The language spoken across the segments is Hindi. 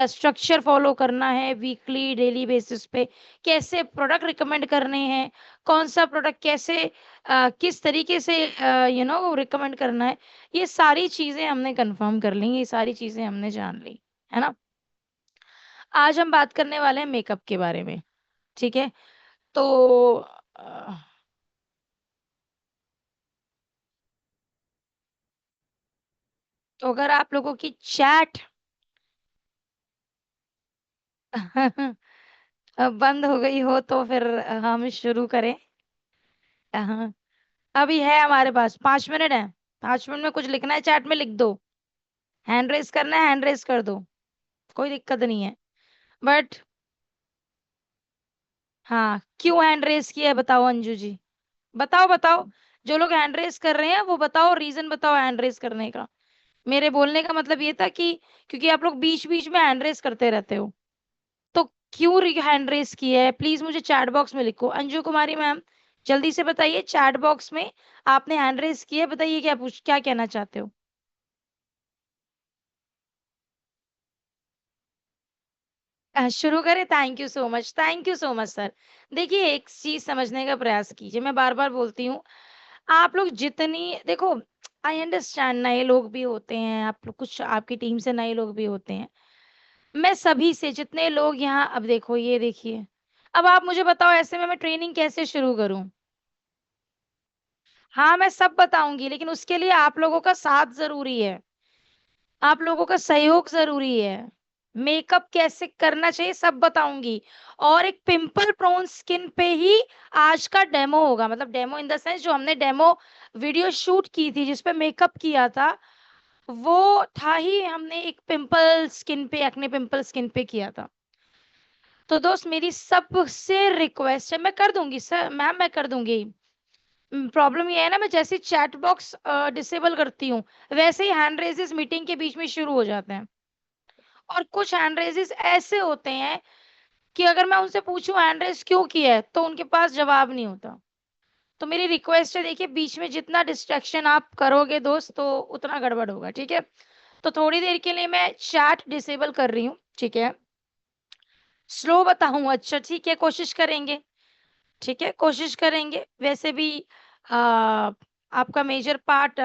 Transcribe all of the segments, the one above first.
स्ट्रक्चर फॉलो करना है वीकली डेली बेसिस पे, कैसे प्रोडक्ट रिकमेंड करने हैं, कौन सा प्रोडक्ट कैसे किस तरीके से रिकमेंड करना है, ये सारी चीजें हमने कंफर्म कर ली, ये सारी चीजें हमने जान ली, है ना। आज हम बात करने वाले हैं मेकअप के बारे में, ठीक है। तो अ, तो अगर आप लोगों की चैट बंद हो गई हो तो फिर हम शुरू करें। हाँ, अभी है हमारे पास 5 मिनट है। 5 मिनट में कुछ लिखना है चैट में लिख दो, हैंड रेस करना है हैंड रेस कर दो, कोई दिक्कत नहीं है। बट हाँ, क्यों हैंड रेस किया है बताओ अंजू जी, बताओ बताओ। जो लोग हैंड रेस कर रहे हैं वो बताओ, रीजन बताओ हैंड रेस करने का। मेरे बोलने का मतलब ये था कि क्योंकि आप लोग बीच बीच में हैंड रेस करते रहते हो, तो क्यों हैंड रेस किया है प्लीज मुझे चैट बॉक्स में लिखो। अंजू कुमारी मैम, जल्दी से बताइए चैट बॉक्स में, आपने हैंड रेस किया है, बताइए क्या कहना चाहते हो। शुरू करें। Thank you so much sir. देखिए एक चीज समझने का प्रयास कीजिए, मैं बार बार बोलती हूँ, आप लोग जितनी देखो, आई अंडरस्टैंड नए लोग भी होते हैं, आप लोग कुछ आपकी टीम से नए लोग भी होते हैं। मैं सभी से जितने लोग यहाँ, अब देखो ये देखिए, अब आप मुझे बताओ ऐसे में मैं ट्रेनिंग कैसे शुरू करूं। हाँ मैं सब बताऊंगी, लेकिन उसके लिए आप लोगों का साथ जरूरी है, आप लोगों का सहयोग जरूरी है। मेकअप कैसे करना चाहिए सब बताऊंगी। और एक पिंपल प्रोन स्किन पे ही आज का डेमो होगा, मतलब डेमो इन द सेंस जो हमने डेमो वीडियो शूट की थी जिसपे मेकअप किया था, वो था ही हमने एक पिंपल स्किन पे, एक्ने पिंपल स्किन पे किया था। तो दोस्त मेरी सबसे रिक्वेस्ट है, मैं कर दूंगी सर मैम, मैं कर दूंगी। प्रॉब्लम ये है ना, मैं जैसे चैट बॉक्स डिसेबल करती हूँ वैसे ही हैंड रेजेस मीटिंग के बीच में शुरू हो जाते हैं। और कुछ हैंड रेजेस ऐसे होते हैं कि अगर मैं उनसे पूछूं हैंड रेज क्यों किया है तो उनके पास जवाब नहीं होता। तो मेरी रिक्वेस्ट है, देखिए बीच में जितना डिस्ट्रैक्शन आप करोगे दोस्त तो उतना गड़बड़ होगा, ठीक है। तो थोड़ी देर के लिए मैं चैट डिसेबल कर रही हूँ, ठीक है। स्लो बताऊं, अच्छा ठीक है, कोशिश करेंगे, ठीक है कोशिश करेंगे। वैसे भी आ, आपका मेजर पार्ट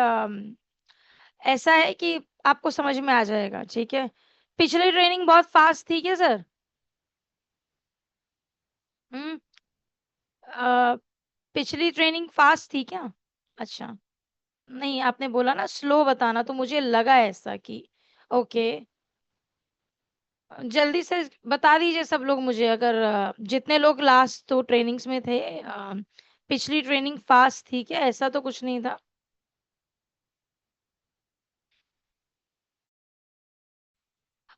ऐसा है कि आपको समझ में आ जाएगा, ठीक है। पिछली ट्रेनिंग बहुत फास्ट थी क्या सर? हम्म। अ, पिछली ट्रेनिंग फास्ट थी क्या? अच्छा, नहीं आपने बोला ना स्लो बताना तो मुझे लगा ऐसा कि ओके। जल्दी से बता दीजिए सब लोग मुझे, अगर जितने लोग लास्ट तो ट्रेनिंग्स में थे, पिछली ट्रेनिंग फास्ट थी क्या, ऐसा तो कुछ नहीं था।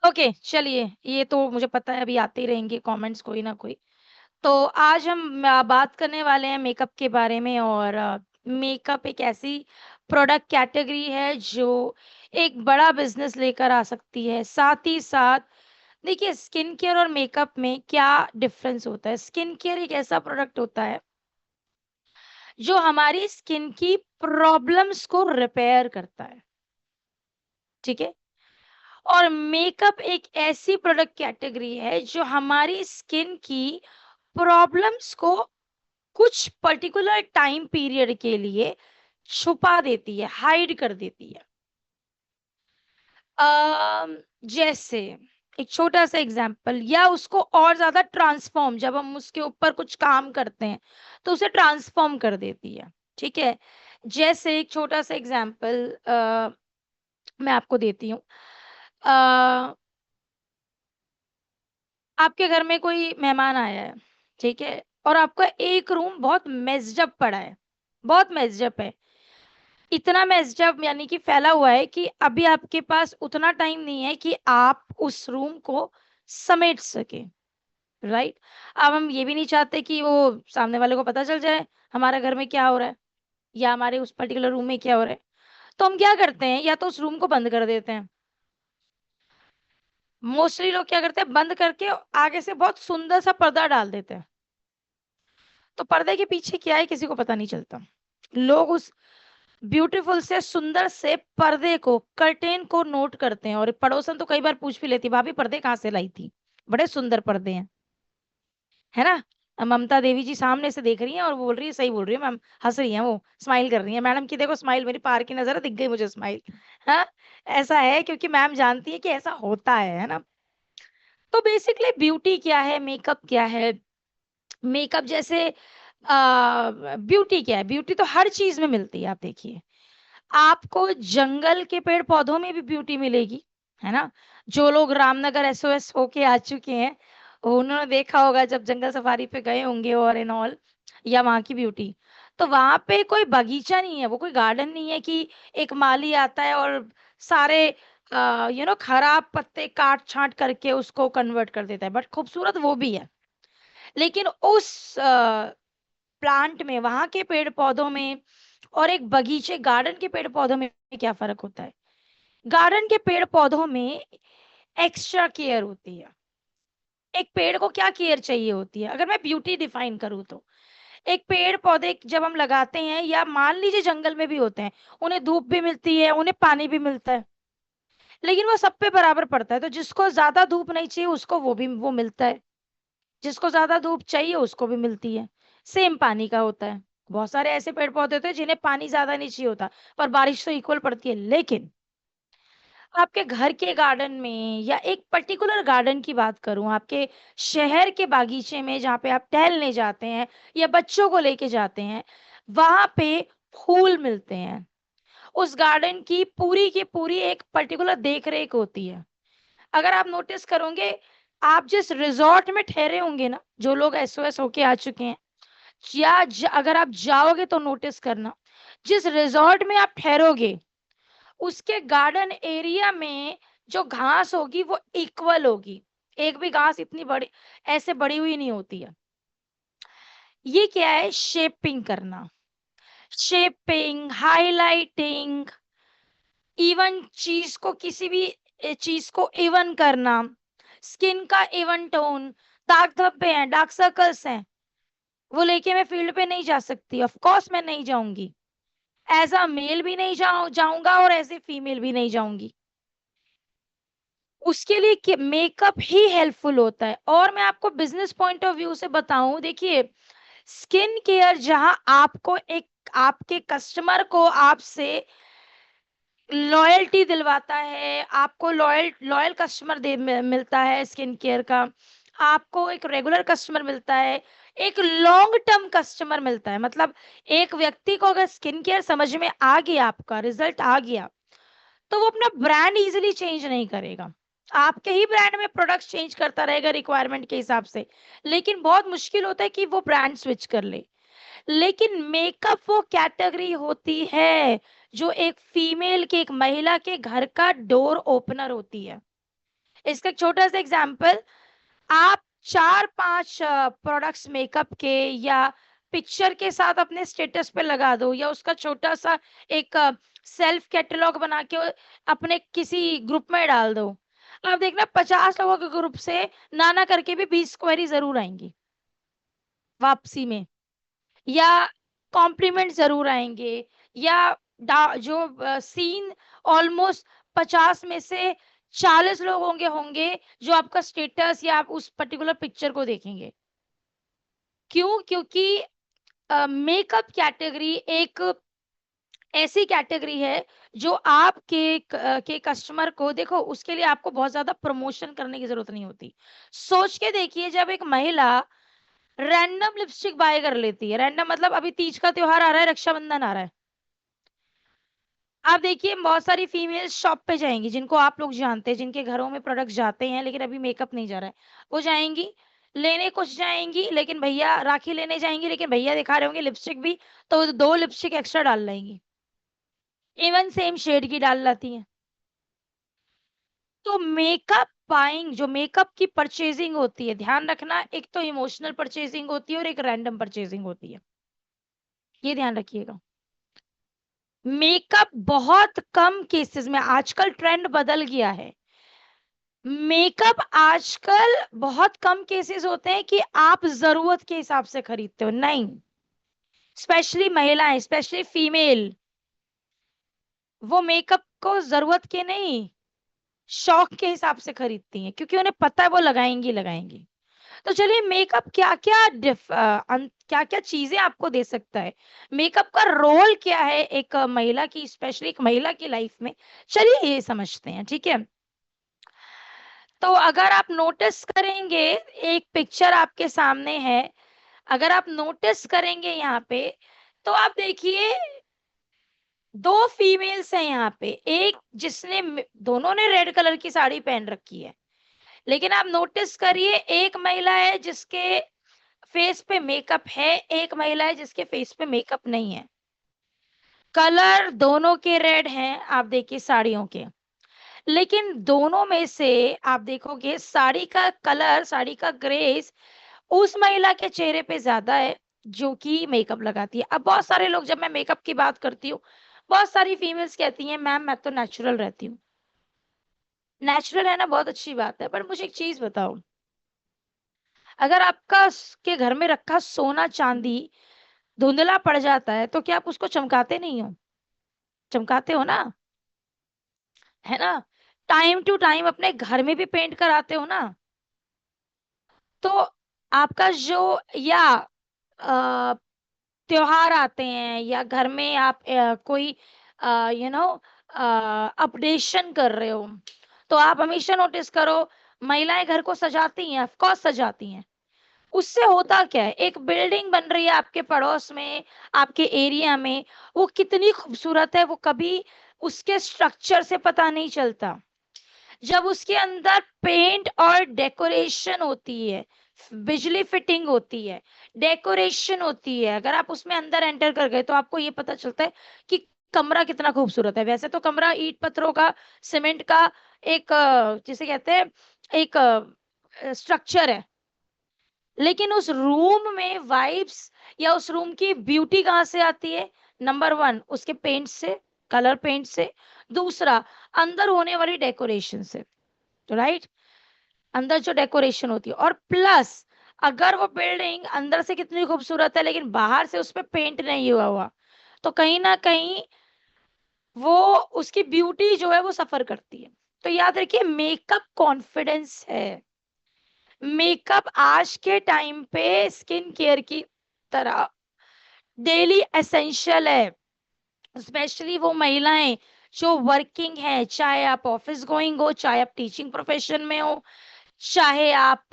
ओके चलिए, ये तो मुझे पता है, अभी आते ही रहेंगे कमेंट्स कोई ना कोई। तो आज हम बात करने वाले हैं मेकअप के बारे में। और मेकअप एक ऐसी प्रोडक्ट कैटेगरी है जो एक बड़ा बिजनेस लेकर आ सकती है। साथ ही साथ देखिए स्किन केयर और मेकअप में क्या डिफरेंस होता है। स्किन केयर एक ऐसा प्रोडक्ट होता है जो हमारी स्किन की प्रॉब्लम्स को रिपेयर करता है, ठीक है। और मेकअप एक ऐसी प्रोडक्ट कैटेगरी है जो हमारी स्किन की प्रॉब्लम्स को कुछ पर्टिकुलर टाइम पीरियड के लिए छुपा देती है, हाइड कर देती है। जैसे एक छोटा सा एग्जांपल, या उसको और ज्यादा ट्रांसफॉर्म, जब हम उसके ऊपर कुछ काम करते हैं तो उसे ट्रांसफॉर्म कर देती है, ठीक है। जैसे एक छोटा सा एग्जांपल मैं आपको देती हूँ। अ, आपके घर में कोई मेहमान आया है, ठीक है, और आपका एक रूम बहुत मेस्ड अप पड़ा है, बहुत मेस्ड अप है। इतना मेस्ड अप यानी कि फैला हुआ है कि अभी आपके पास उतना टाइम नहीं है कि आप उस रूम को समेट सके, राइट। अब हम ये भी नहीं चाहते कि वो सामने वाले को पता चल जाए हमारे घर में क्या हो रहा है या हमारे उस पर्टिकुलर रूम में क्या हो रहा है। तो हम क्या करते हैं, या तो उस रूम को बंद कर देते हैं। मोस्टली लोग क्या करते हैं, बंद करके आगे से बहुत सुंदर सा पर्दा डाल देते हैं। तो पर्दे के पीछे क्या है किसी को पता नहीं चलता। लोग उस ब्यूटीफुल से सुंदर से पर्दे को, कर्टेन को नोट करते हैं। और पड़ोसन तो कई बार पूछ भी लेती, भाभी पर्दे कहाँ से लाई थी, बड़े सुंदर पर्दे हैं, है ना। ममता देवी जी सामने से देख रही हैं और वो बोल रही है, सही बोल रही है मैम, हंस रही हैं, वो स्माइल कर रही है। मैडम की देखो स्माइल, मेरी पार की नजर है, दिख गई मुझे स्माइल। हाँ, ऐसा है क्योंकि मैम जानती है कि ऐसा होता है ना। तो बेसिकली ब्यूटी क्या है, मेकअप क्या है। मेकअप जैसे ब्यूटी क्या है, ब्यूटी तो हर चीज में मिलती है। आप देखिए, आपको जंगल के पेड़ पौधों में भी ब्यूटी मिलेगी, है ना। जो लोग रामनगर एसओएस होके आ चुके हैं, उन्होंने देखा होगा जब जंगल सफारी पे गए होंगे और एंड ऑल, या वहां की ब्यूटी। तो वहां पे कोई बगीचा नहीं है, वो कोई गार्डन नहीं है कि एक माली आता है और सारे खराब पत्ते काट छांट करके उसको कन्वर्ट कर देता है। बट खूबसूरत वो भी है, लेकिन उस प्लांट में, वहां के पेड़ पौधों में और एक बगीचे गार्डन के पेड़ पौधों में क्या फर्क होता है। गार्डन के पेड़ पौधों में एक्स्ट्रा केयर होती है। एक पेड़ को क्या केयर चाहिए होती है, अगर मैं ब्यूटी डिफाइन करूँ तो। एक पेड़ पौधे जब हम लगाते हैं, या मान लीजिए जंगल में भी होते हैं, उन्हें धूप भी मिलती है, उन्हें पानी भी मिलता है, लेकिन वो सब पे बराबर पड़ता है। तो जिसको ज्यादा धूप नहीं चाहिए उसको वो मिलता है, जिसको ज्यादा धूप चाहिए उसको भी मिलती है। सेम पानी का होता है। बहुत सारे ऐसे पेड़ पौधे होते हैं जिन्हें पानी ज्यादा नहीं चाहिए होता, पर बारिश तो इक्वल पड़ती है। लेकिन आपके घर के गार्डन में, या एक पर्टिकुलर गार्डन की बात करूं, आपके शहर के बागीचे में जहाँ पे आप टहलने जाते हैं या बच्चों को लेके जाते हैं, वहां पे फूल मिलते हैं। उस गार्डन की पूरी एक पर्टिकुलर देख रेख होती है। अगर आप नोटिस करोगे, आप जिस रिजॉर्ट में ठहरे होंगे ना, जो लोग एसओएस होके आ चुके हैं, या अगर आप जाओगे तो नोटिस करना, जिस रिजॉर्ट में आप ठहरोगे उसके गार्डन एरिया में जो घास होगी वो इक्वल होगी। एक भी घास इतनी बड़ी ऐसे बड़ी हुई नहीं होती है। ये क्या है, शेपिंग करना, शेपिंग, हाइलाइटिंग, इवन चीज को, किसी भी चीज को इवन करना, स्किन का इवन टोन। दाग धब्बे हैं, डार्क सर्कल्स हैं, वो लेके मैं फील्ड पे नहीं जा सकती, ऑफ कोर्स मैं नहीं जाऊंगी। एज अ मेल भी नहीं जाऊंगा और एज ए फीमेल भी नहीं जाऊंगी। उसके लिए मेकअप ही हेल्पफुल होता है। और मैं आपको बिजनेस पॉइंट ऑफ व्यू से बताऊं, देखिए, स्किन केयर जहां आपको एक, आपके कस्टमर को आपसे लॉयल्टी दिलवाता है, आपको लॉयल लॉयल कस्टमर मिलता है स्किन केयर का, आपको एक रेगुलर कस्टमर मिलता है, एक लॉन्ग टर्म कस्टमर मिलता है। मतलब एक व्यक्ति को अगर स्किन केयर समझ में आ गया, आपका रिजल्ट आ गया, तो वो अपना ब्रांड इजीली चेंज नहीं करेगा। आपके ही ब्रांड में प्रोडक्ट्स चेंज करता रहेगा रिक्वायरमेंट के हिसाब से, लेकिन बहुत मुश्किल होता है कि वो ब्रांड स्विच कर ले। लेकिन मेकअप वो कैटेगरी होती है जो एक फीमेल के, एक महिला के घर का डोर ओपनर होती है। इसका एक छोटा सा एग्जांपल, आप 4-5 प्रोडक्ट्स मेकअप के या पिक्चर के साथ अपने स्टेटस पे लगा दो, या उसका छोटा सा एक सेल्फ कैटलॉग बना के अपने किसी ग्रुप में डाल दो। आप देखना 50 लोगों के ग्रुप से ना करके भी 20 क्वेरी जरूर आएंगी वापसी में, या कॉम्प्लीमेंट जरूर आएंगे, या जो सीन ऑलमोस्ट 50 में से 40 लोग होंगे जो आपका स्टेटस या आप उस पर्टिकुलर पिक्चर को देखेंगे। क्यों? क्योंकि मेकअप कैटेगरी एक ऐसी कैटेगरी है जो आपके के कस्टमर को, देखो, उसके लिए आपको बहुत ज्यादा प्रमोशन करने की जरूरत नहीं होती। सोच के देखिए, जब एक महिला रैंडम लिपस्टिक बाय कर लेती है, रैंडम मतलब अभी तीज का त्योहार आ रहा है, रक्षाबंधन आ रहा है, आप देखिए बहुत सारी फीमेल्स शॉप पे जाएंगी, जिनको आप लोग जानते हैं, जिनके घरों में प्रोडक्ट जाते हैं लेकिन अभी मेकअप नहीं जा रहा है, वो जाएंगी लेने, कुछ जाएंगी लेकिन भैया, राखी लेने जाएंगी लेकिन भैया दिखा रहे होंगे लिपस्टिक भी, तो 2 लिपस्टिक एक्स्ट्रा डाल लेंगी, इवन सेम शेड की डाल लाती हैं। तो मेकअप बाइंग, जो मेकअप की परचेजिंग होती है, ध्यान रखना, एक तो इमोशनल परचेजिंग होती है और एक रैंडम परचेजिंग होती है, ये ध्यान रखिएगा। मेकअप बहुत कम केसेस में, आजकल ट्रेंड बदल गया है, मेकअप आजकल बहुत कम केसेस होते हैं कि आप जरूरत के हिसाब से खरीदते हो, नहीं। स्पेशली महिलाएं, स्पेशली फीमेल, वो मेकअप को जरूरत के नहीं, शौक के हिसाब से खरीदती हैं, क्योंकि उन्हें पता है वो लगाएंगी लगाएंगी। तो चलिए, मेकअप क्या क्या क्या क्या चीजें आपको दे सकता है, मेकअप का रोल क्या है एक महिला की, स्पेशली एक महिला की लाइफ में, चलिए ये समझते हैं, ठीक है। तो अगर आप नोटिस करेंगे, एक पिक्चर आपके सामने है, अगर आप नोटिस करेंगे यहाँ पे, तो आप देखिए दो फीमेल्स हैं यहाँ पे, एक जिसने दोनों ने रेड कलर की साड़ी पहन रखी है, लेकिन आप नोटिस करिए एक महिला है जिसके फेस पे मेकअप है, एक महिला है जिसके फेस पे मेकअप नहीं है। कलर दोनों के रेड हैं, आप देखिए साड़ियों के, लेकिन दोनों में से आप देखोगे साड़ी का कलर, साड़ी का ग्रेस उस महिला के चेहरे पे ज्यादा है जो कि मेकअप लगाती है। अब बहुत सारे लोग, जब मैं मेकअप की बात करती हूँ, बहुत सारी फीमेल्स कहती हैं मैम मैं तो नेचुरल रहती हूँ। नेचुरल है ना, बहुत अच्छी बात है, पर मुझे एक चीज बताओ, अगर आपका के घर में रखा सोना चांदी धुंधला पड़ जाता है तो क्या आप उसको चमकाते नहीं हो? चमकाते हो ना, है ना? टाइम टू टाइम अपने घर में भी पेंट कराते हो ना। तो आपका जो, या अ, त्योहार आते हैं, या घर में आप कोई यू नो अपडेशन कर रहे हो, तो आप हमेशा नोटिस करो महिलाएं घर को सजाती हैं, ऑफ कोर्स सजाती हैं। उससे होता क्या है, एक बिल्डिंग बन रही है आपके पड़ोस में, आपके एरिया में, वो कितनी खूबसूरत है वो कभी उसके स्ट्रक्चर से पता नहीं चलता। जब उसके अंदर पेंट और डेकोरेशन होती है, बिजली फिटिंग होती है, डेकोरेशन होती है, अगर आप उसमें अंदर एंटर कर गए तो आपको ये पता चलता है कि कमरा कितना खूबसूरत है। वैसे तो कमरा ईंट पत्थरों का, सीमेंट का एक जिसे कहते हैं एक स्ट्रक्चर है, लेकिन उस रूम में वाइब्स या उस रूम की ब्यूटी कहाँ से आती है? नंबर वन, उसके पेंट से, कलर पेंट से। दूसरा, अंदर होने वाली डेकोरेशन से, तो राइट, अंदर जो डेकोरेशन होती है, और प्लस अगर वो बिल्डिंग अंदर से कितनी खूबसूरत है लेकिन बाहर से उस पर पेंट नहीं हुआ हुआ, तो कहीं ना कहीं वो, उसकी ब्यूटी जो है वो सफर करती है। तो याद रखिए, मेकअप कॉन्फिडेंस है। मेकअप आज के टाइम पे स्किन केयर की तरह डेली एसेंशियल है, स्पेशली वो महिलाएं जो वर्किंग है, चाहे आप ऑफिस गोइंग हो, चाहे आप टीचिंग प्रोफेशन में हो, चाहे आप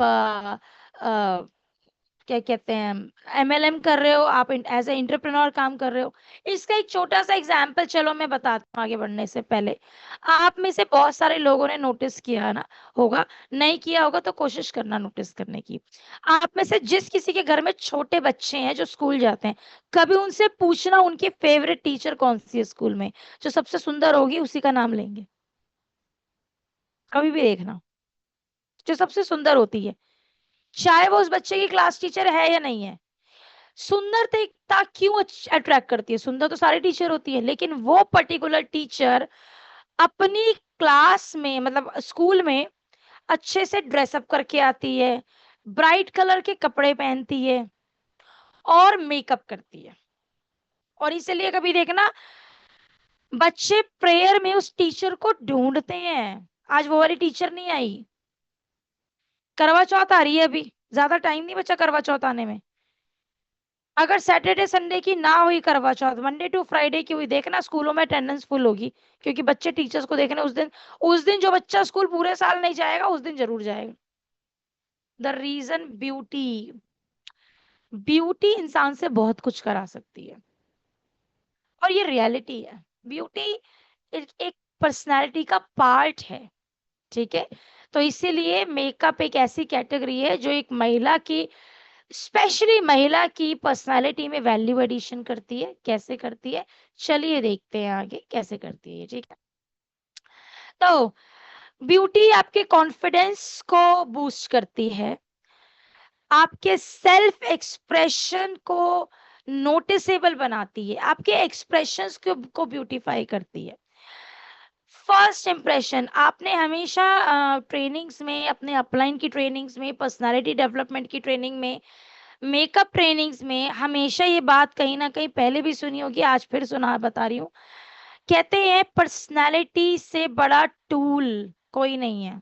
क्या कहते हैं एमएलएम कर रहे हो, आप एज ए एंटरप्रेन्योर काम कर रहे हो। इसका एक छोटा सा एग्जांपल चलो मैं बताता हूँ आगे बढ़ने से पहले। आप में से बहुत सारे लोगों ने नोटिस किया ना होगा, नहीं किया होगा तो कोशिश करना नोटिस करने की। आप में से जिस किसी के घर में छोटे बच्चे हैं जो स्कूल जाते हैं, कभी उनसे पूछना उनकी फेवरेट टीचर कौन सी है स्कूल में, जो सबसे सुंदर होगी उसी का नाम लेंगे। कभी भी देखना, जो सबसे सुंदर होती है, चाहे वो उस बच्चे की क्लास टीचर है या नहीं है। सुंदरता क्यों अट्रैक्ट करती है? सुंदर तो सारी टीचर होती है, लेकिन वो पर्टिकुलर टीचर अपनी क्लास में, मतलब स्कूल में, अच्छे से ड्रेसअप करके आती है, ब्राइट कलर के कपड़े पहनती है और मेकअप करती है। और इसीलिए कभी देखना बच्चे प्रेयर में उस टीचर को ढूंढते हैं, आज वो वाली टीचर नहीं आई। करवा चौथ आ रही है, अभी ज्यादा टाइम नहीं बचा करवा चौथ आने में। अगर सैटरडे संडे की ना हुई करवा चौथ, मंडे टू फ्राइडे की हुई, देखना स्कूलों में अटेंडेंस फुल होगी, क्योंकि बच्चे टीचर्स को देखने उस दिन, उस दिन जो बच्चा स्कूल पूरे साल नहीं जाएगा उस दिन जरूर जाएगा। द रीजन ब्यूटी, ब्यूटी इंसान से बहुत कुछ करा सकती है, और ये रियलिटी है। ब्यूटी एक पर्सनालिटी का पार्ट है, ठीक है। तो इसीलिए मेकअप एक ऐसी कैटेगरी है जो एक महिला की, स्पेशली महिला की पर्सनालिटी में वैल्यू एडिशन करती है। कैसे करती है, चलिए देखते हैं आगे कैसे करती है, ठीक है। तो ब्यूटी आपके कॉन्फिडेंस को बूस्ट करती है, आपके सेल्फ एक्सप्रेशन को नोटिसेबल बनाती है, आपके एक्सप्रेशंस को ब्यूटीफाई करती है। फर्स्ट इंप्रेशन, आपने हमेशा ट्रेनिंग्स में, अपने अपलाइन की ट्रेनिंग्स में, पर्सनालिटी डेवलपमेंट की ट्रेनिंग में, मेकअप ट्रेनिंग्स में हमेशा ये बात कहीं ना कहीं पहले भी सुनी होगी, आज फिर सुना बता रही हूँ कहते हैं पर्सनालिटी से बड़ा टूल कोई नहीं है।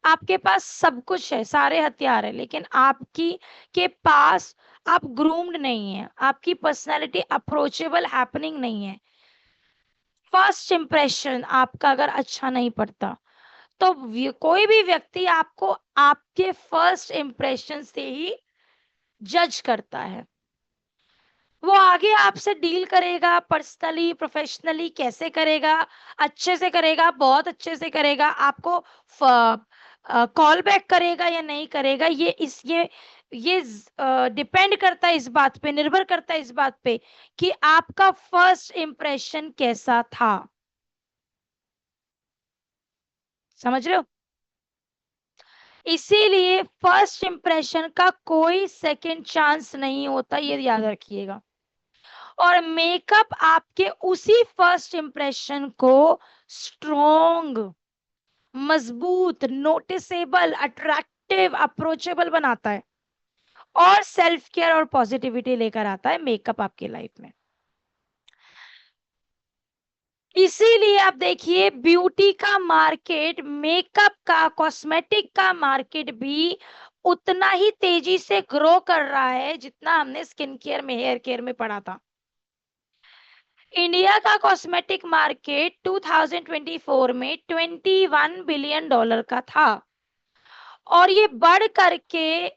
आपके पास सब कुछ है, सारे हथियार है, लेकिन आपकी के पास आप ग्रूम्ड नहीं है, आपकी पर्सनालिटी अप्रोचेबल हैपनिंग नहीं है। फर्स्ट इंप्रेशन आपका अगर अच्छा नहीं पड़ता तो कोई भी व्यक्ति आपको आपके फर्स्ट इंप्रेशन से ही जज करता है। वो आगे आपसे डील करेगा, पर्सनली प्रोफेशनली कैसे करेगा, अच्छे से करेगा, बहुत अच्छे से करेगा, आपको कॉल बैक करेगा या नहीं करेगा, ये डिपेंड करता है इस बात पे, निर्भर करता है इस बात पे कि आपका फर्स्ट इंप्रेशन कैसा था। समझ रहे हो? इसीलिए फर्स्ट इंप्रेशन का कोई सेकंड चांस नहीं होता, ये याद रखिएगा। और मेकअप आपके उसी फर्स्ट इंप्रेशन को स्ट्रॉन्ग, मजबूत, नोटिसेबल, अट्रैक्टिव, अप्रोचेबल बनाता है और सेल्फ केयर और पॉजिटिविटी लेकर आता है मेकअप आपकी लाइफ में। इसीलिए आप देखिए ब्यूटी का मार्केट, मेकअप का, कॉस्मेटिक का मार्केट भी उतना ही तेजी से ग्रो कर रहा है जितना हमने स्किन केयर में, हेयर केयर में पढ़ा था। इंडिया का कॉस्मेटिक मार्केट 2024 में $21 बिलियन का था और ये बढ़ करके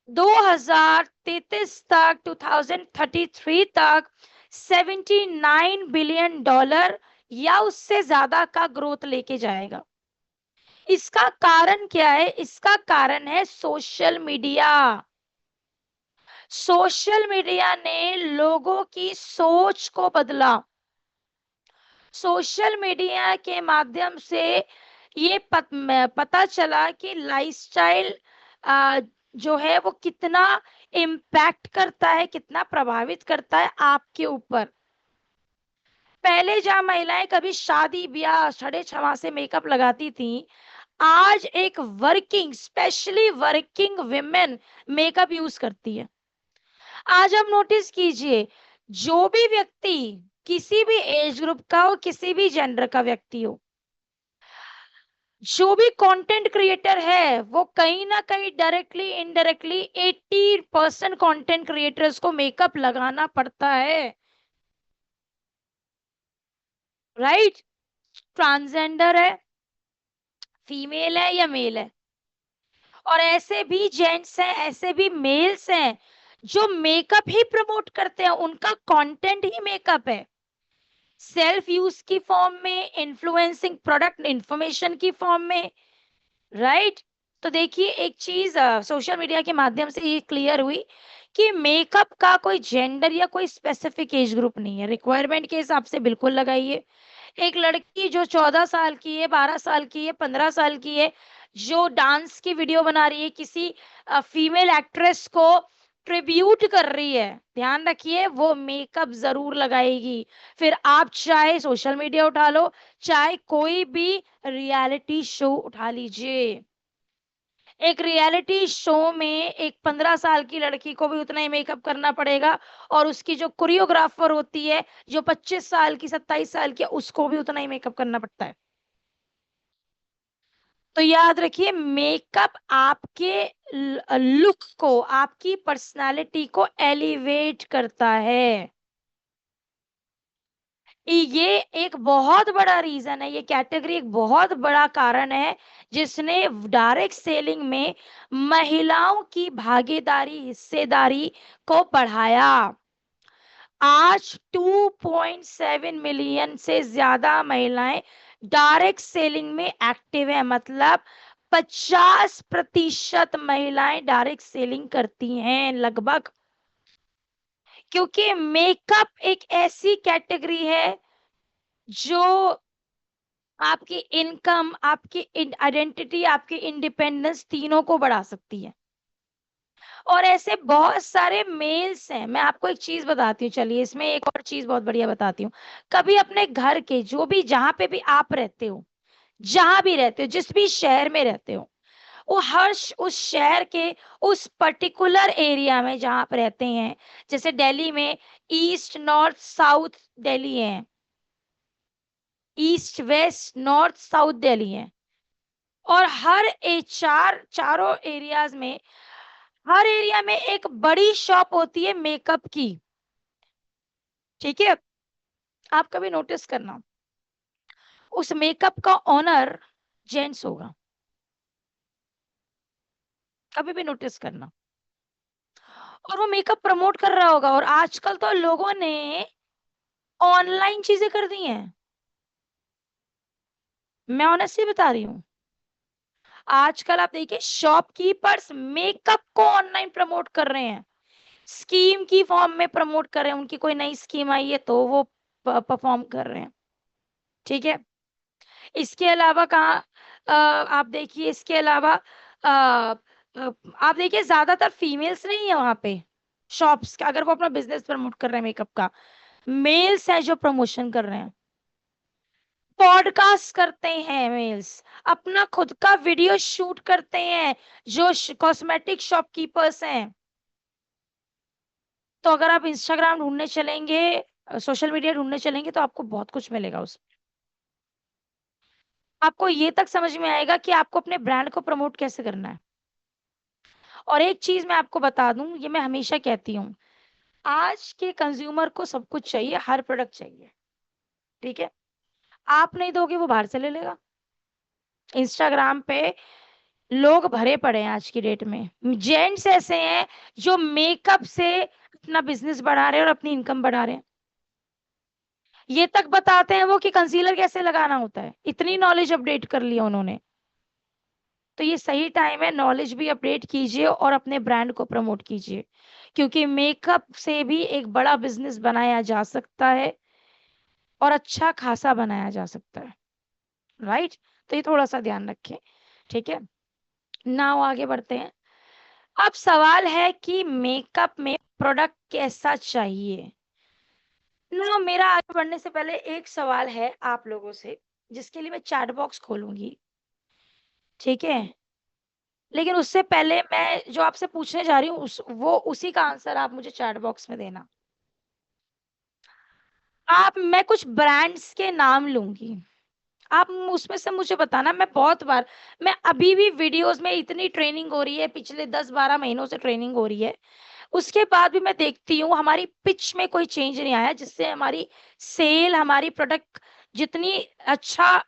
2033 तक, 2033 तक $79 बिलियन या उससे ज्यादा का ग्रोथ लेके जाएगा। इसका कारण क्या है? इसका कारण है सोशल मीडिया। सोशल मीडिया ने लोगों की सोच को बदला। सोशल मीडिया के माध्यम से ये पता चला कि लाइफस्टाइल जो है वो कितना इम्पैक्ट करता है, कितना प्रभावित करता है आपके ऊपर। पहले जहां महिलाएं कभी शादी ब्याह साढ़े छह से मेकअप लगाती थी, आज एक working, specially working women makeup use करती है। आज आप नोटिस कीजिए, जो भी व्यक्ति किसी भी एज ग्रुप का हो, किसी भी जेंडर का व्यक्ति हो, जो भी कंटेंट क्रिएटर है, वो कहीं ना कहीं डायरेक्टली इनडायरेक्टली 80% कंटेंट क्रिएटर्स को मेकअप लगाना पड़ता है। राइट? ट्रांसजेंडर है, फीमेल है या मेल है, और ऐसे भी जेंट्स हैं, ऐसे भी मेल्स हैं जो मेकअप ही प्रमोट करते हैं, उनका कंटेंट ही मेकअप है, सेल्फ यूज की फॉर्म में, इन्फ्लुएंसिंग प्रोडक्ट इंफॉर्मेशन की फॉर्म में। राइट? तो देखिए एक चीज सोशल मीडिया के माध्यम से ये क्लियर हुई कि मेकअप का कोई जेंडर या कोई स्पेसिफिक एज ग्रुप नहीं है। रिक्वायरमेंट के हिसाब से बिल्कुल लगाइए। एक लड़की जो 14 साल की है, 12 साल की है, 15 साल की है, जो डांस की वीडियो बना रही है, किसी फीमेल एक्ट्रेस को ट्रिब्यूट कर रही है, ध्यान रखिए वो मेकअप जरूर लगाएगी। फिर आप चाहे सोशल मीडिया उठा लो, चाहे कोई भी रियलिटी शो उठा लीजिए। एक रियलिटी शो में एक 15 साल की लड़की को भी उतना ही मेकअप करना पड़ेगा और उसकी जो कोरियोग्राफर होती है, जो 25 साल की, 27 साल की, उसको भी उतना ही मेकअप करना पड़ता है। तो याद रखिए मेकअप आपके लुक को, आपकी पर्सनालिटी को एलिवेट करता है। ये एक बहुत बड़ा रीजन है, ये कैटेगरी एक बहुत बड़ा कारण है जिसने डायरेक्ट सेलिंग में महिलाओं की भागीदारी, हिस्सेदारी को बढ़ाया। आज 2.7 मिलियन से ज्यादा महिलाएं डायरेक्ट सेलिंग में एक्टिव है, मतलब 50% महिलाएं डायरेक्ट सेलिंग करती हैं लगभग। क्योंकि मेकअप एक ऐसी कैटेगरी है जो आपकी इनकम, आपकी आइडेंटिटी, आपकी इंडिपेंडेंस तीनों को बढ़ा सकती है। और ऐसे बहुत सारे मेल्स हैं। मैं आपको एक चीज बताती हूँ, चलिए इसमें एक और चीज बहुत बढ़िया बताती हूँ। कभी अपने घर के, जो भी, जहां पे भी आप रहते हो, जहां भी रहते हो, जिस भी शहर में रहते हो, वो उस शहर के उस पर्टिकुलर एरिया में जहां आप रहते हैं, जैसे दिल्ली में ईस्ट, नॉर्थ, साउथ दिल्ली है, east, west, north, south Delhi है। और चारों एरियाज में, हर एरिया में एक बड़ी शॉप होती है मेकअप की। ठीक है, आप कभी नोटिस करना, उस मेकअप का ओनर जेंट्स होगा, कभी भी नोटिस करना। और वो मेकअप प्रमोट कर रहा होगा। और आजकल तो लोगों ने ऑनलाइन चीजें कर दी हैं, मैं ऑनेस्टली बता रही हूँ। आजकल आप देखिए शॉपकीपर्स मेकअप को ऑनलाइन प्रमोट कर रहे हैं, स्कीम की फॉर्म में प्रमोट कर रहे हैं। उनकी कोई नई स्कीम आई है तो वो परफॉर्म कर रहे हैं। ठीक है, इसके अलावा आप देखिए, इसके अलावा आप देखिए ज्यादातर फीमेल्स नहीं है वहां पे शॉप्स का, अगर वो अपना बिजनेस प्रमोट कर रहे हैं मेकअप का। मेल्स हैं जो प्रमोशन कर रहे हैं, पॉडकास्ट करते हैं मेल्स, अपना खुद का वीडियो शूट करते हैं जो कॉस्मेटिक शॉपकीपर्स हैं। तो अगर आप इंस्टाग्राम ढूंढने चलेंगे, सोशल मीडिया ढूंढने चलेंगे, तो आपको बहुत कुछ मिलेगा उसमें। आपको ये तक समझ में आएगा कि आपको अपने ब्रांड को प्रमोट कैसे करना है। और एक चीज मैं आपको बता दूं, ये मैं हमेशा कहती हूँ, आज के कंज्यूमर को सब कुछ चाहिए, हर प्रोडक्ट चाहिए। ठीक है, आप नहीं दोगे वो बाहर से ले लेगा। इंस्टाग्राम पे लोग भरे पड़े हैं आज की डेट में, जेंट्स ऐसे हैं जो मेकअप से अपना बिजनेस बढ़ा रहे हैं और अपनी इनकम बढ़ा रहे हैं। ये तक बताते हैं वो कि कंसीलर कैसे लगाना होता है, इतनी नॉलेज अपडेट कर लिया उन्होंने। तो ये सही टाइम है, नॉलेज भी अपडेट कीजिए और अपने ब्रांड को प्रमोट कीजिए, क्योंकि मेकअप से भी एक बड़ा बिजनेस बनाया जा सकता है और अच्छा खासा बनाया जा सकता है। राइट, तो ये थोड़ा सा ध्यान रखें। ठीक है, नाउ आगे बढ़ते हैं। अब सवाल है कि मेकअप में प्रोडक्ट कैसा चाहिए ना। मेरा आगे बढ़ने से पहले एक सवाल है आप लोगों से, जिसके लिए मैं चैट बॉक्स खोलूंगी। ठीक है, लेकिन उससे पहले मैं जो आपसे पूछने जा रही हूँ उसी का आंसर आप मुझे चैट बॉक्स में देना। मैं कुछ ब्रांड्स के नाम लूंगी, आप उसमें से मुझे बताना। मैं अभी भी वीडियोस में, इतनी ट्रेनिंग हो रही है, पिछले 10-12 महीनों से ट्रेनिंग हो रही है, उसके बाद भी मैं देखती हूँ हमारी पिच में कोई चेंज नहीं आया, जिससे हमारी सेल, हमारी प्रोडक्ट जितनी अच्छा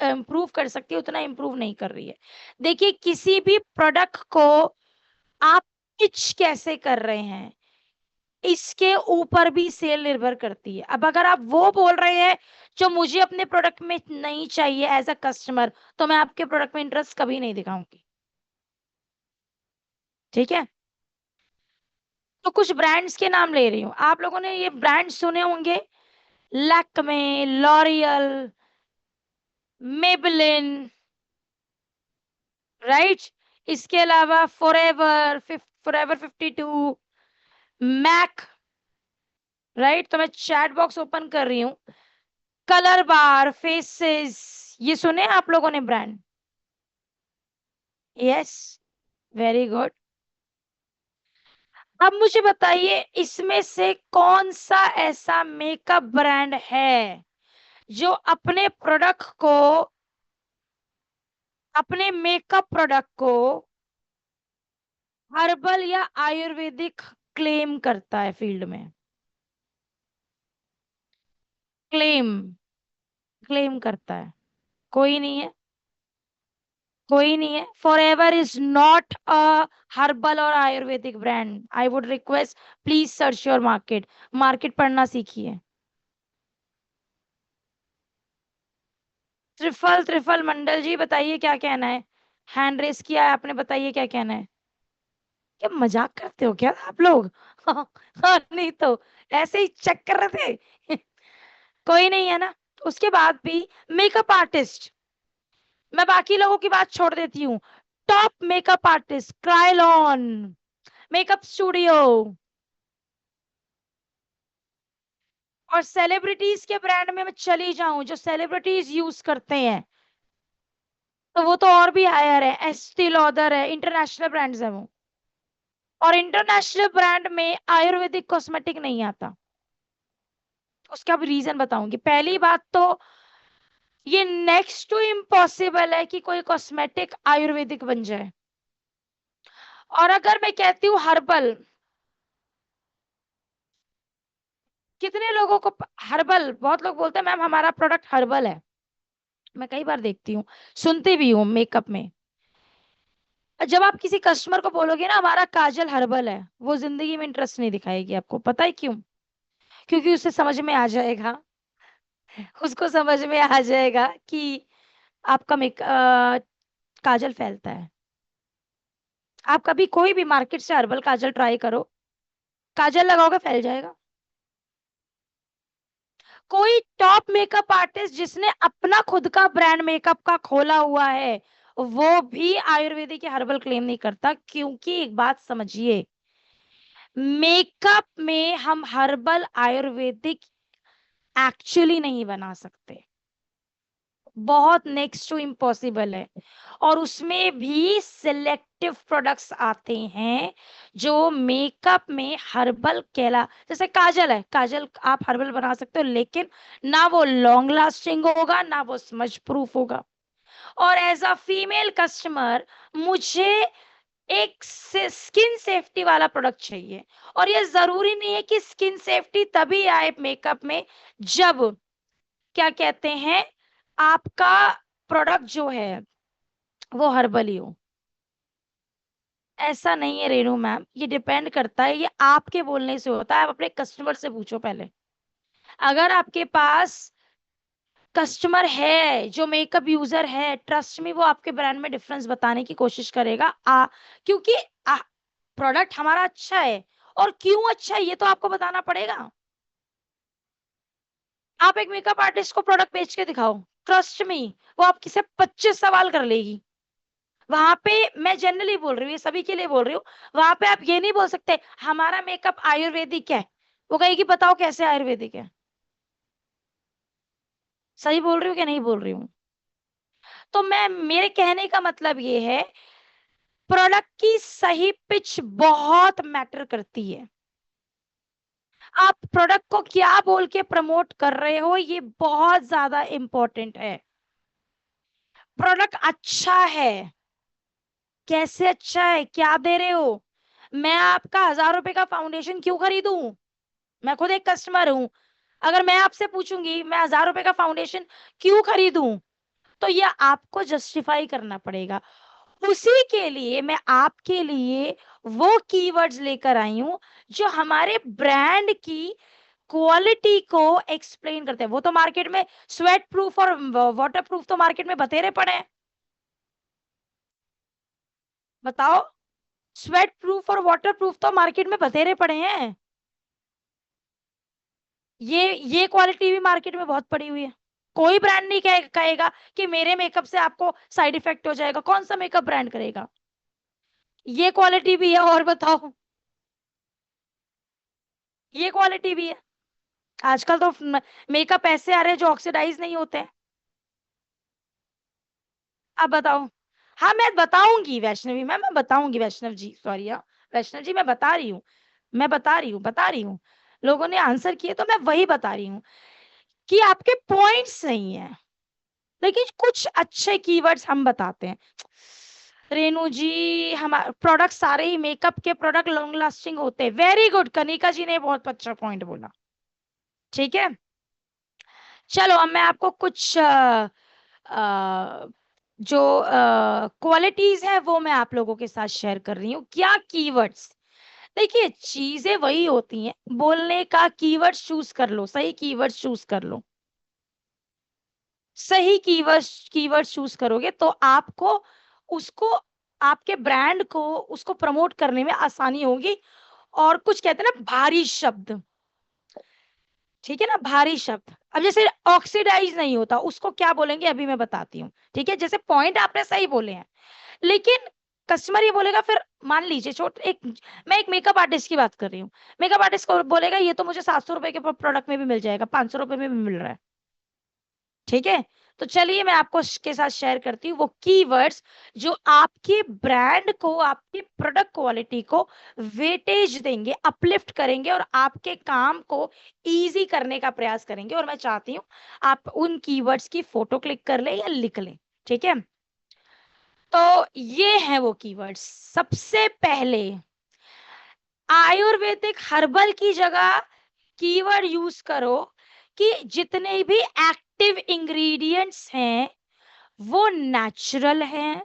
इम्प्रूव कर सकती है उतना इम्प्रूव नहीं कर रही है। देखिए, किसी भी प्रोडक्ट को आप पिच कैसे कर रहे हैं, इसके ऊपर भी सेल निर्भर करती है। अब अगर आप वो बोल रहे हैं जो मुझे अपने प्रोडक्ट में नहीं चाहिए एज अ कस्टमर, तो मैं आपके प्रोडक्ट में इंटरेस्ट कभी नहीं दिखाऊंगी। ठीक है, तो कुछ ब्रांड्स के नाम ले रही हूँ, आप लोगों ने ये ब्रांड सुने होंगे, लैक्मे, लॉरियल, मेबलिन, राइट। इसके अलावा फॉरएवर 52, मैक, राइट। तो मैं चैट बॉक्स ओपन कर रही हूँ, कलर बार, फेसेस, ये सुने आप लोगों ने ब्रांड? Yes, very good. अब मुझे बताइए, इसमें से कौन सा ऐसा मेकअप ब्रांड है जो अपने मेकअप प्रोडक्ट को हर्बल या आयुर्वेदिक क्लेम करता है फील्ड में? क्लेम, क्लेम करता है। कोई नहीं है, कोई नहीं है। Forever is not a herbal और Ayurvedic brand. I would request, please search your market, market पढ़ना सीखिए। त्रिफल, त्रिफल मंडल जी, बताइए क्या कहना है। हैंड रेस किया है आपने, बताइए क्या कहना है। क्या मजाक करते हो क्या आप लोग? हाँ, नहीं तो ऐसे ही चेक कर रहे थे। कोई नहीं है ना। उसके बाद भी मेकअप आर्टिस्ट, मैं बाकी लोगों की बात छोड़ देती हूँ। Top makeup artist Krylon makeup studio, और सेलिब्रिटीज के ब्रांड में मैं चली जाऊं जो सेलिब्रिटीज यूज करते हैं, तो वो तो और भी हायर है, एस्टी लॉडर है, इंटरनेशनल ब्रांड्स है वो। और इंटरनेशनल ब्रांड में आयुर्वेदिक कॉस्मेटिक नहीं आता। उसका भी रीजन बताऊंगी। पहली बात तो ये नेक्स्ट टू इम्पॉसिबल है कि कोई कॉस्मेटिक आयुर्वेदिक बन जाए। और अगर मैं कहती हूँ हर्बल, कितने लोगों को हर्बल, बहुत लोग बोलते हैं मैम हमारा प्रोडक्ट हर्बल है। मैं कई बार देखती हूँ, सुनती भी हूँ मेकअप में। जब आप किसी कस्टमर को बोलोगे ना हमारा काजल हर्बल है, वो जिंदगी में इंटरेस्ट नहीं दिखाएगी आपको। पता है क्यों? क्योंकि उसे समझ में आ जाएगा, उसको समझ में आ जाएगा कि आपका काजल फैलता है। आप कभी कोई भी मार्केट से हर्बल काजल ट्राई करो, काजल लगाओगे फैल जाएगा। कोई टॉप मेकअप आर्टिस्ट जिसने अपना खुद का ब्रांड मेकअप का खोला हुआ है, वो भी आयुर्वेदिक या हर्बल क्लेम नहीं करता। क्योंकि एक बात समझिए, मेकअप में हम हर्बल आयुर्वेदिक एक्चुअली नहीं बना सकते, बहुत नेक्स्ट टू इम्पॉसिबल है। और उसमें भी सिलेक्टिव प्रोडक्ट्स आते हैं जो मेकअप में हर्बल कहला, जैसे काजल है, काजल आप हर्बल बना सकते हो, लेकिन ना वो लॉन्ग लास्टिंग होगा ना वो स्मज प्रूफ होगा। और एज अ फीमेल कस्टमर मुझे एक स्किन सेफ्टी वाला प्रोडक्ट चाहिए। और ये जरूरी नहीं है कि स्किन सेफ्टी तभी आए मेकअप में जब क्या कहते हैं आपका प्रोडक्ट जो है वो हर्बल ही हो। ऐसा नहीं है रेनू मैम, ये डिपेंड करता है, ये आपके बोलने से होता है। आप अपने कस्टमर से पूछो पहले। अगर आपके पास कस्टमर है जो मेकअप यूजर है, ट्रस्ट में वो आपके ब्रांड में डिफरेंस बताने की कोशिश करेगा। क्योंकि प्रोडक्ट हमारा अच्छा है, और क्यों अच्छा है ये तो आपको बताना पड़ेगा। आप एक मेकअप आर्टिस्ट को प्रोडक्ट बेच के दिखाओ, ट्रस्ट मी, वो आपकी से 25 सवाल कर लेगी। वहां पे मैं जनरली बोल रही हूँ, ये सभी के लिए बोल रही हूँ, वहां पे आप ये नहीं बोल सकते हमारा मेकअप आयुर्वेदिक है। वो कहेगी बताओ कैसे आयुर्वेदिक है। सही बोल रही हूँ कि नहीं बोल रही हूँ? तो मैं, मेरे कहने का मतलब ये है, प्रोडक्ट की सही पिच बहुत मैटर करती है। आप प्रोडक्ट को क्या बोल के प्रमोट कर रहे हो ये बहुत ज्यादा इंपॉर्टेंट है। प्रोडक्ट अच्छा है, कैसे अच्छा है, क्या दे रहे हो? मैं आपका 1000 रुपए का फाउंडेशन क्यों खरीदूं? मैं खुद एक कस्टमर हूं। अगर मैं आपसे पूछूंगी मैं 1000 रुपए का फाउंडेशन क्यों खरीदूं, तो ये आपको जस्टिफाई करना पड़ेगा। उसी के लिए मैं आपके लिए वो कीवर्ड्स लेकर आई हूं जो हमारे ब्रांड की क्वालिटी को एक्सप्लेन करते हैं। वो तो मार्केट में स्वेट प्रूफ और वाटर प्रूफ तो मार्केट में बतेरे पड़े हैं। बताओ, स्वेट प्रूफ और वाटर प्रूफ तो मार्केट में बतेरे पड़े हैं। ये क्वालिटी भी मार्केट में बहुत पड़ी हुई है। कोई ब्रांड नहीं कहेगा कि मेरे मेकअप से आपको साइड इफेक्ट हो जाएगा। कौन सा मेकअप ब्रांड करेगा? ये क्वालिटी भी है, और बताओ, ये क्वालिटी भी है। आजकल तो मेकअप ऐसे आ रहे हैं जो ऑक्सीडाइज नहीं होते हैं। अब बताओ। हाँ मैं बताऊंगी वैष्णवी मैम, मैं बताऊंगी, वैष्णव जी सॉरी, हाँ वैष्णव जी, मैं बता रही हूँ, मैं बता रही हूँ। लोगों ने आंसर किए तो मैं वही बता रही हूँ कि आपके पॉइंट्स नहीं है, लेकिन कुछ अच्छे कीवर्ड्स हम बताते हैं। रेनू जी हमारे प्रोडक्ट सारे ही मेकअप के प्रोडक्ट लॉन्ग लास्टिंग होते हैं। वेरी गुड, कनिका जी ने बहुत अच्छा पॉइंट बोला। ठीक है, चलो अब मैं आपको कुछ अ, जो क्वालिटीज है वो मैं आप लोगों के साथ शेयर कर रही हूँ। क्या कीवर्ड्स, देखिए चीजें वही होती हैं, बोलने का कीवर्ड चूज कर लो, सही कीवर्ड चूज कर लो। सही कीवर्ड चूज करोगे तो आपको उसको, आपके ब्रांड को उसको प्रमोट करने में आसानी होगी। और कुछ कहते हैं ना भारी शब्द, ठीक है ना, भारी शब्द। अब जैसे ऑक्सीडाइज नहीं होता उसको क्या बोलेंगे अभी मैं बताती हूँ। ठीक है, जैसे पॉइंट आपने सही बोले हैं, लेकिन कस्टमर ये बोलेगा फिर, मान लीजिए छोट एक, मैं एक मेकअप आर्टिस्ट की बात कर रही हूँ। मेकअप आर्टिस्ट को बोलेगा ये तो मुझे 700 रुपए के प्रोडक्ट में भी मिल जाएगा, 500 रुपए में भी मिल रहा है। ठीक है, तो चलिए मैं आपको के साथ शेयर करती हूँ वो कीवर्ड्स जो आपके ब्रांड को, आपके प्रोडक्ट क्वालिटी को वेटेज देंगे, अपलिफ्ट करेंगे और आपके काम को इजी करने का प्रयास करेंगे। और मैं चाहती हूँ आप उन कीवर्ड्स की फोटो क्लिक कर ले या लिख लें, ठीक है। तो ये है वो कीवर्ड्स। सबसे पहले आयुर्वेदिक हर्बल की जगह कीवर्ड यूज करो कि जितने भी एक्टिव इंग्रेडिएंट्स हैं वो नेचुरल हैं,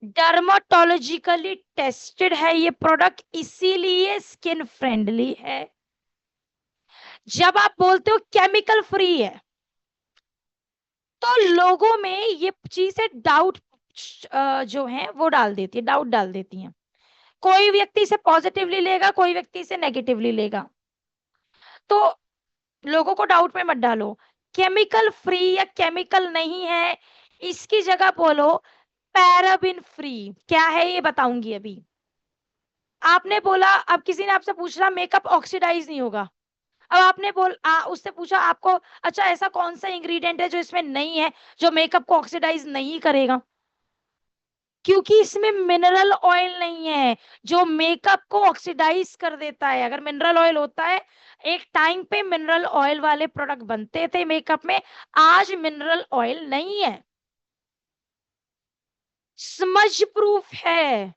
डर्माटोलॉजिकली टेस्टेड है ये प्रोडक्ट, इसीलिए स्किन फ्रेंडली है। जब आप बोलते हो केमिकल फ्री है तो लोगों में ये चीजें डाउट जो है वो डाल देती है, डाउट डाल देती हैं। कोई व्यक्ति इसे पॉजिटिवली लेगा, कोई व्यक्ति इसे नेगेटिवली लेगा, तो लोगों को डाउट में मत डालो। केमिकल फ्री या केमिकल नहीं है, इसकी जगह बोलो पैराबिन फ्री। क्या है ये बताऊंगी अभी। आपने बोला, अब किसी ने आपसे पूछा मेकअप ऑक्सीडाइज नहीं होगा, अब आपने उससे पूछा आपको, अच्छा ऐसा कौन सा इंग्रेडिएंट है जो इसमें नहीं है जो मेकअप को ऑक्सीडाइज नहीं करेगा? क्योंकि इसमें मिनरल ऑयल नहीं है जो मेकअप को ऑक्सीडाइज कर देता है। अगर मिनरल ऑयल होता है, एक टाइम पे मिनरल ऑयल वाले प्रोडक्ट बनते थे मेकअप में, आज मिनरल ऑयल नहीं है। स्मज प्रूफ है,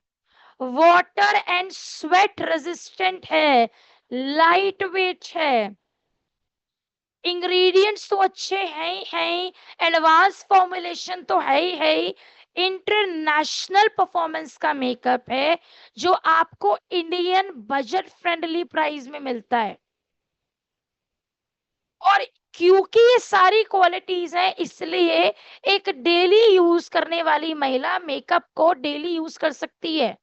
वाटर एंड स्वेट रेजिस्टेंट है, लाइट वेट है, इंग्रेडिएंट्स तो अच्छे हैं ही हैं, एडवांस फॉर्मुलेशन तो है ही, इंटरनेशनल परफॉर्मेंस का मेकअप है जो आपको इंडियन बजट फ्रेंडली प्राइस में मिलता है। और क्योंकि ये सारी क्वालिटीज हैं, इसलिए एक डेली यूज करने वाली महिला मेकअप को डेली यूज कर सकती है।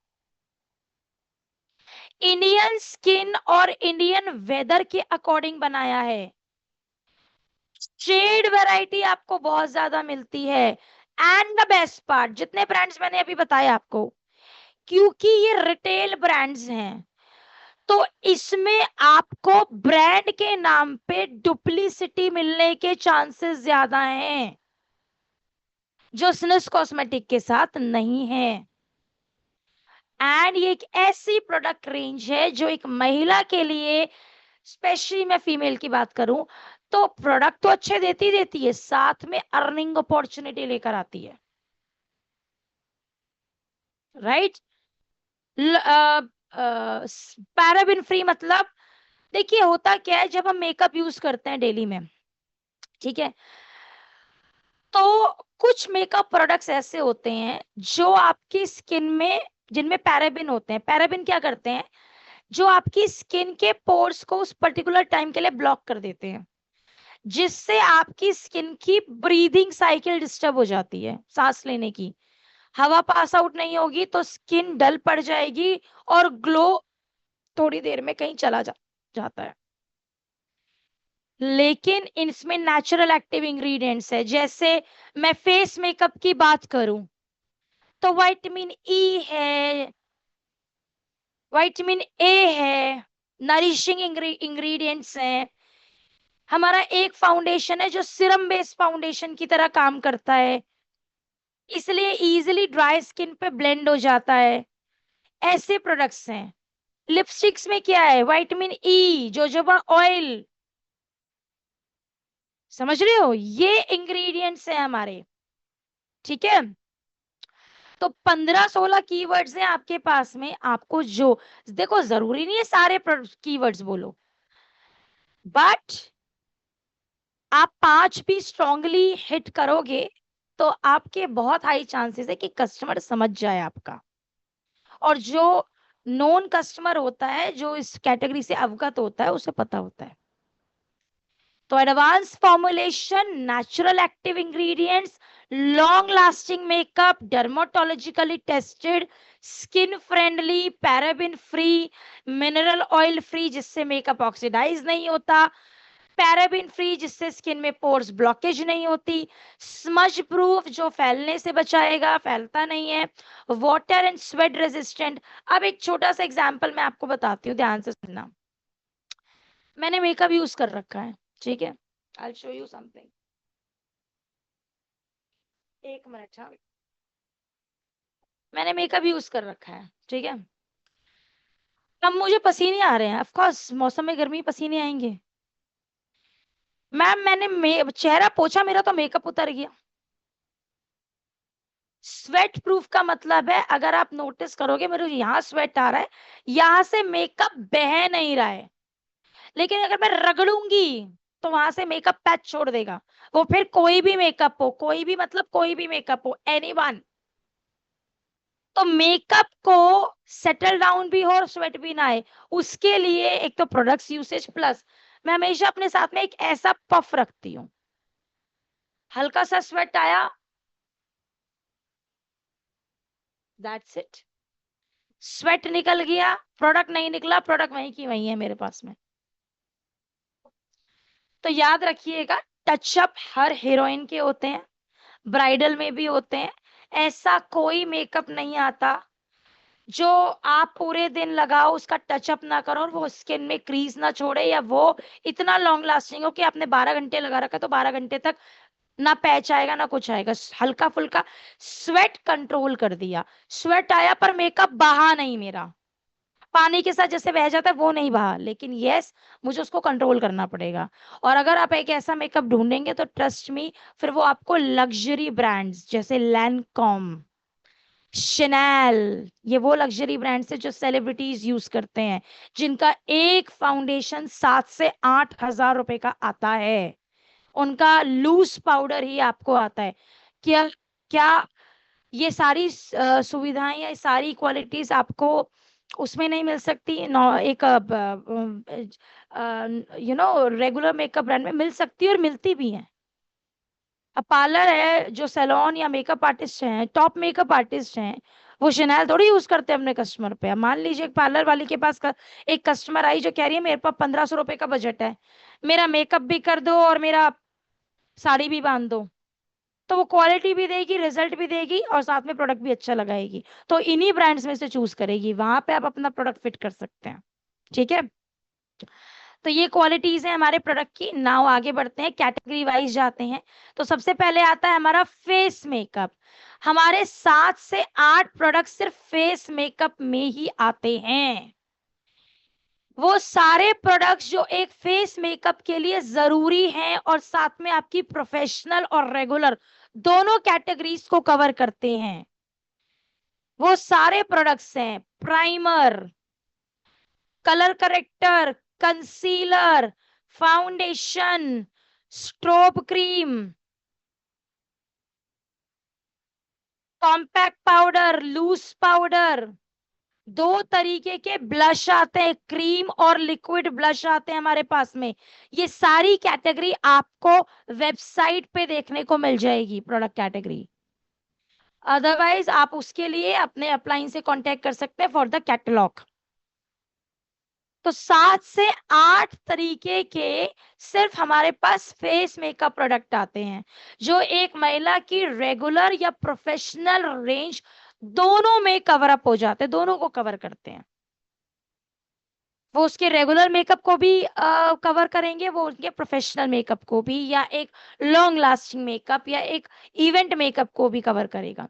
इंडियन स्किन और इंडियन वेदर के अकॉर्डिंग बनाया है। शेड वैरायटी आपको बहुत ज्यादा मिलती है। एंड द बेस्ट पार्ट, जितने ब्रांड्स मैंने अभी बताए आपको, क्योंकि ये रिटेल ब्रांड्स हैं, तो इसमें आपको ब्रांड के नाम पे डुप्लीसिटी मिलने के चांसेस ज्यादा हैं, जो स्निस कॉस्मेटिक के साथ नहीं है। एंड ये एक ऐसी प्रोडक्ट रेंज है जो एक महिला के लिए, स्पेशली मैं फीमेल की बात करूं, तो प्रोडक्ट तो अच्छे देती है, साथ में अर्निंग अपॉर्चुनिटी लेकर आती है, राइट। पैराबिन फ्री मतलब, देखिए होता क्या है, जब हम मेकअप यूज करते हैं डेली में, ठीक है, तो कुछ मेकअप प्रोडक्ट्स ऐसे होते हैं जो आपकी स्किन में, जिनमें पैराबिन होते हैं। पैराबिन क्या करते हैं, जो आपकी स्किन के पोर्स को उस पर्टिकुलर टाइम के लिए ब्लॉक कर देते हैं, जिससे आपकी स्किन की ब्रीदिंग साइकिल डिस्टर्ब हो जाती है, सांस लेने की। हवा पास आउट नहीं होगी तो स्किन डल पड़ जाएगी और ग्लो थोड़ी देर में कहीं जाता है। लेकिन इसमें नेचुरल एक्टिव इंग्रेडिएंट्स है। जैसे मैं फेस मेकअप की बात करूं तो विटामिन ई है, विटामिन ए है, नरिशिंग इंग्रेडिएंट्स हैं। हमारा एक फाउंडेशन है जो सीरम बेस्ड फाउंडेशन की तरह काम करता है, इसलिए इजीली ड्राई स्किन पे ब्लेंड हो जाता है। ऐसे प्रोडक्ट्स हैं। लिपस्टिक्स में क्या है, विटामिन ई, जोजोबा ऑयल, समझ रहे हो, ये इंग्रेडिएंट्स हैं हमारे, ठीक है। तो 15-16 कीवर्ड्स हैं आपके पास में, आपको जो, देखो जरूरी नहीं है सारे कीवर्ड्स बोलो, बट आप 5 भी स्ट्रांगली हिट करोगे तो आपके बहुत हाई चांसेस है कि कस्टमर समझ जाए आपका। और जो नॉन कस्टमर होता है, जो इस कैटेगरी से अवगत होता है, उसे पता होता है। तो advance formulation, natural active ingredients, long lasting makeup, dermatologically tested, skin friendly, paraben free, mineral oil free जिससे मेकअप ऑक्सीडाइज नहीं होता, पैराबिन फ्री जिससे स्किन में पोर्स ब्लॉकेज नहीं होती, स्मज प्रूफ जो फैलने से बचाएगा, फैलता नहीं है, वाटर एंड स्वेट रेजिस्टेंट। अब एक छोटा सा एग्जांपल मैं आपको बताती हूँ, ध्यान से सुनना। मैंने मेकअप यूज कर रखा है, ठीक है, I will show you something. एक मिनट। हाँ, मैंने मेकअप यूज कर रखा है, ठीक है। अब मुझे पसीने आ रहे हैं, ऑफ कोर्स मौसम में गर्मी पसीने आएंगे। मैम मैंने चेहरा पोछा, मेरा तो मेकअप उतर गया। स्वेट प्रूफ का मतलब है, अगर आप नोटिस करोगे मेरे यहाँ स्वेट आ रहा है, यहां से मेकअप बह नहीं रहा है, लेकिन अगर मैं रगड़ूंगी तो वहां से मेकअप पैच छोड़ देगा। वो फिर कोई भी मेकअप हो, कोई भी मतलब कोई भी मेकअप हो, एनीवन। तो मेकअप को सेटल डाउन भी हो और स्वेट भी ना आए, उसके लिए एक तो प्रोडक्ट्स यूसेज प्लस मैं हमेशा अपने साथ में एक ऐसा पफ रखती हूँ। हल्का सा स्वेट आया, दैट्स इट। स्वेट निकल गया, प्रोडक्ट नहीं निकला, प्रोडक्ट वहीं की वहीं है मेरे पास में। तो याद रखिएगा, टचअप हर हीरोइन के होते हैं, ब्राइडल में भी होते हैं। ऐसा कोई मेकअप नहीं आता जो आप पूरे दिन लगाओ उसका टचअप ना करो और वो स्किन में क्रीज ना छोड़े, या वो इतना लॉन्ग लास्टिंग हो कि आपने 12 घंटे लगा रखा है तो 12 घंटे तक ना पैच आएगा ना कुछ आएगा। हल्का फुल्का स्वेट कंट्रोल कर दिया, स्वेट आया पर मेकअप बहा नहीं मेरा, पानी के साथ जैसे बह जाता है वो नहीं बहा, लेकिन यस मुझे उसको कंट्रोल करना पड़ेगा। और अगर आप एक ऐसा मेकअप ढूंढेंगे तो ट्रस्ट मी, फिर वो आपको लग्जरी ब्रांड्स जैसे लैंकॉम, शनेल, ये वो लग्जरी ब्रांड्स है जो सेलिब्रिटीज यूज करते हैं, जिनका एक फाउंडेशन 7 से 8 हजार रुपए का आता है। उनका लूज पाउडर ही आपको आता है। क्या क्या ये सारी सुविधाएं या सारी क्वालिटीज आपको उसमें नहीं मिल सकती? एक रेगुलर मेकअप ब्रांड में मिल सकती है और मिलती भी है। अब पार्लर है जो सैलून या मेकअप आर्टिस्ट हैं, टॉप मेकअप आर्टिस्ट हैं, वो शैनल थोड़ी यूज करते हैं अपने कस्टमर पे। अब मान लीजिए एक पार्लर वाली के पास एक कस्टमर आई जो कह रही है मेरे पास 1500 रुपए का बजट है, मेरा मेकअप भी कर दो और मेरा साड़ी भी बांध दो, तो वो क्वालिटी भी देगी, रिजल्ट भी देगी और साथ में प्रोडक्ट भी अच्छा लगाएगी। तो इन्हीं ब्रांड्स में से चूज करेगी, वहां पे आप अपना प्रोडक्ट फिट कर सकते हैं, ठीक है। तो ये क्वालिटीज है हमारे प्रोडक्ट की। नाउ आगे बढ़ते हैं, कैटेगरी वाइज जाते हैं। तो सबसे पहले आता है हमारा फेस मेकअप। हमारे 7 से 8 प्रोडक्ट सिर्फ फेस मेकअप में ही आते हैं। वो सारे प्रोडक्ट्स जो एक फेस मेकअप के लिए जरूरी हैं और साथ में आपकी प्रोफेशनल और रेगुलर दोनों कैटेगरीज को कवर करते हैं, वो सारे प्रोडक्ट्स हैं। Primer, colour corrector, concealer, foundation, strobe cream, compact powder, loose powder, 2 तरीके के ब्लश आते हैं, क्रीम और लिक्विड ब्लश आते हैं हमारे पास में। ये सारी कैटेगरी आपको वेबसाइट पे देखने को मिल जाएगी, प्रोडक्ट कैटेगरी। अदरवाइज आप उसके लिए अपने अपलाइन से कांटेक्ट कर सकते हैं फॉर द कैटलॉग। तो 7 से 8 तरीके के सिर्फ हमारे पास फेस मेकअप प्रोडक्ट आते हैं, जो एक महिला की रेगुलर या प्रोफेशनल रेंज दोनों में कवर अप हो जाते हैं, दोनों को कवर करते हैं। वो उसके रेगुलर मेकअप को भी कवर करेंगे, वो उनके प्रोफेशनल मेकअप को भी, या एक लॉन्ग लास्टिंग मेकअप या एक इवेंट मेकअप को भी कवर करेगा।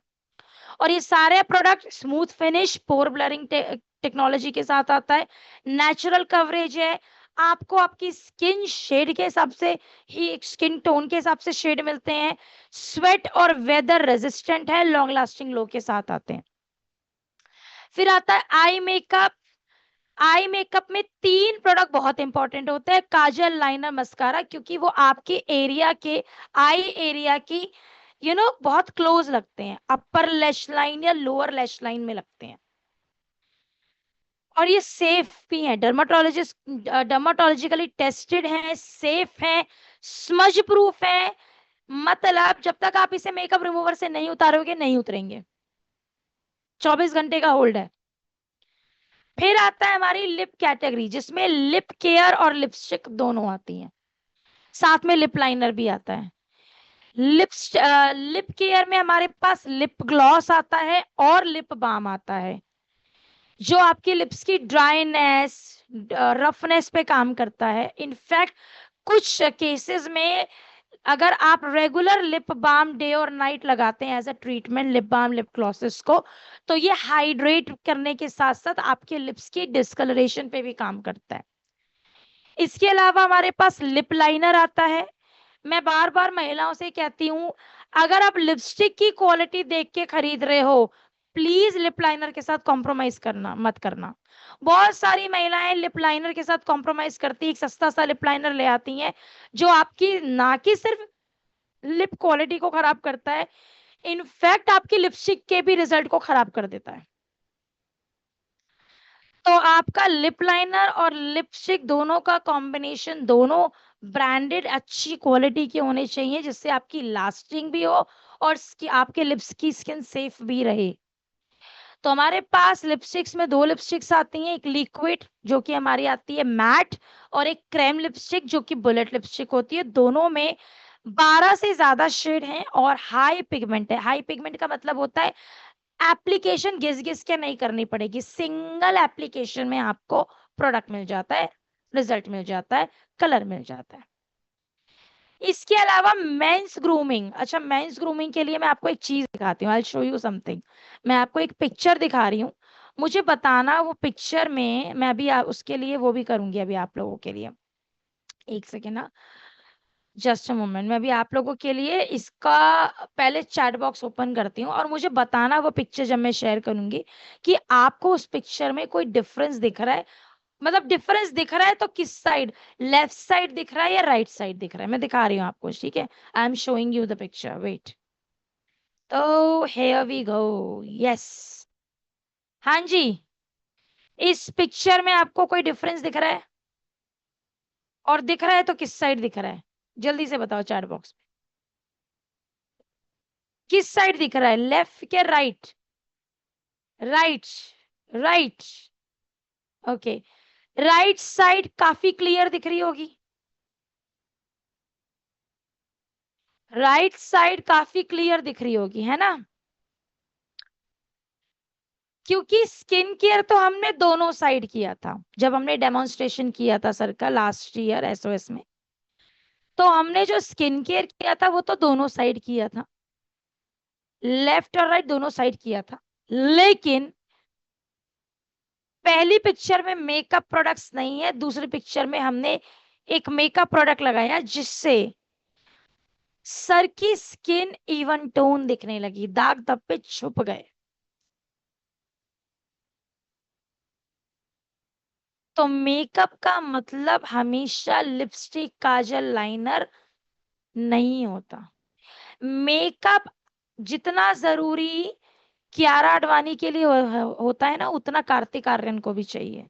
और ये सारे प्रोडक्ट स्मूथ फिनिश, पोर ब्लरिंग टेक्नोलॉजी के साथ आता है, नेचुरल कवरेज है, आपको आपकी स्किन शेड के हिसाब से ही, स्किन टोन के हिसाब से शेड मिलते हैं, स्वेट और वेदर रेजिस्टेंट है, लॉन्ग लास्टिंग लो के साथ आते हैं। फिर आता है आई मेकअप। आई मेकअप में 3 प्रोडक्ट बहुत इंपॉर्टेंट होते हैं, काजल, लाइनर, मस्कारा, क्योंकि वो आपके एरिया के, आई एरिया की बहुत क्लोज लगते हैं, अपर लैश लाइन या लोअर लैश लाइन में लगते हैं। और ये सेफ भी है, डर्माटोलॉजिकली टेस्टेड है, सेफ है, स्मज प्रूफ है। मतलब जब तक आप इसे मेकअप रिमूवर से नहीं उतारोगे नहीं उतरेंगे, 24 घंटे का होल्ड है। फिर आता है हमारी लिप कैटेगरी, जिसमें लिप केयर और लिपस्टिक दोनों आती हैं, साथ में लिप लाइनर भी आता है। लिप केयर में हमारे पास लिप ग्लॉस आता है और लिप बाम आता है, जो आपकी लिप्स की ड्राइनेस, रफनेस पे काम करता है। इनफैक्ट कुछ केसेस में अगर आप रेगुलर लिप बाम डे और नाइट लगाते हैं as a treatment lip balm lip glosses को, तो ये हाइड्रेट करने के साथ साथ आपके लिप्स की डिस्कलरेशन पे भी काम करता है। इसके अलावा हमारे पास लिप लाइनर आता है। मैं बार बार महिलाओं से कहती हूँ, अगर आप लिपस्टिक की क्वालिटी देख के खरीद रहे हो, प्लीज लिप लाइनर के साथ कॉम्प्रोमाइज करना मत करना। बहुत सारी महिलाएं लिप लाइनर के साथ कॉम्प्रोमाइज करती, एक सस्ता सा लिप लाइनर ले आती हैं, जो आपकी ना कि सिर्फ लिप क्वालिटी को खराब करता है, इनफैक्ट आपकी लिपस्टिक के भी रिजल्ट को खराब कर देता है। तो आपका लिप लाइनर और लिपस्टिक दोनों का कॉम्बिनेशन, दोनों ब्रांडेड अच्छी क्वालिटी के होने चाहिए, जिससे आपकी लास्टिंग भी हो और आपके लिप्स की स्किन सेफ भी रहे। तो हमारे पास लिपस्टिक्स में 2 लिपस्टिक्स आती हैं, एक लिक्विड जो कि हमारी आती है मैट, और एक क्रीम लिपस्टिक जो कि बुलेट लिपस्टिक होती है। दोनों में 12 से ज्यादा शेड हैं और हाई पिगमेंट है। हाई पिगमेंट का मतलब होता है एप्लीकेशन घिस घिस के नहीं करनी पड़ेगी, सिंगल एप्लीकेशन में आपको प्रोडक्ट मिल जाता है, रिजल्ट मिल जाता है, कलर मिल जाता है। इसके अलावा मेंस ग्रूमिंग, अच्छा मेंस ग्रूमिंग के लिए मैं आपको एक चीज दिखाती हूँ, आई शो यू समथिंग। मैं आपको एक पिक्चर दिखा रही हूँ, मुझे बताना वो पिक्चर में, मैं अभी उसके लिए वो भी करूंगी अभी आप लोगों के लिए। एक सेकेंड ना, जस्ट अ मोमेंट, मैं भी आप लोगों के लिए इसका पहले चैट बॉक्स ओपन करती हूँ, और मुझे बताना वो पिक्चर जब मैं शेयर करूंगी कि आपको उस पिक्चर में कोई डिफरेंस दिख रहा है। मतलब डिफरेंस दिख रहा है तो किस साइड, लेफ्ट साइड दिख रहा है या राइट साइड दिख रहा है, मैं दिखा रही हूँ आपको, ठीक है। I am showing you the picture, wait. तो हियर वी गो, यस, हाँ जी। इस पिक्चर में आपको कोई डिफरेंस दिख रहा है, और दिख रहा है तो किस साइड दिख रहा है, जल्दी से बताओ चैट बॉक्स में। किस साइड दिख रहा है, लेफ्ट के right? Right, right, okay. Right side काफी क्लियर दिख रही होगी, राइट साइड काफी क्लियर दिख रही होगी, है ना? क्योंकि स्किन केयर तो हमने दोनों साइड किया था, जब हमने डेमोन्स्ट्रेशन किया था सर का लास्ट ईयर एसओएस में, तो हमने जो स्किन केयर किया था वो तो दोनों साइड किया था, लेफ्ट और राइट दोनों साइड किया था। लेकिन पहली पिक्चर में मेकअप प्रोडक्ट्स नहीं है, दूसरी पिक्चर में हमने एक मेकअप प्रोडक्ट लगाया जिससे सर की स्किन इवन टोन दिखने लगी, दाग धब्बे छुप गए। तो मेकअप का मतलब हमेशा लिपस्टिक काजल लाइनर नहीं होता। मेकअप जितना जरूरी कियारा आडवाणी के लिए होता है ना, उतना कार्तिक आर्यन को भी चाहिए।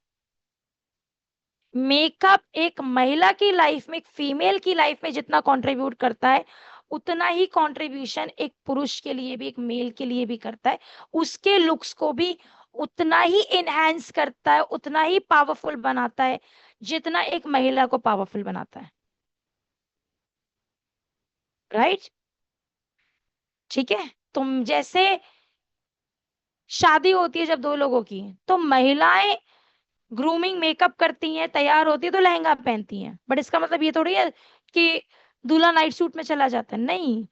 मेकअप एक महिला की लाइफ में, एक फीमेल की लाइफ में जितना कंट्रीब्यूट करता है, उतना ही कंट्रीब्यूशन एक पुरुष के लिए भी, एक मेल के लिए भी करता है। उसके लुक्स को भी उतना ही इनहेंस करता है, उतना ही पावरफुल बनाता है जितना एक महिला को पावरफुल बनाता है, राइट? ठीक है। तुम जैसे शादी होती है जब 2 लोगों की, तो महिलाएं ग्रूमिंग मेकअप करती हैं, तैयार होती है तो लहंगा पहनती हैं, बट इसका मतलब ये थोड़ी है कि दूल्हा नाइट सूट में चला जाता है, नहीं।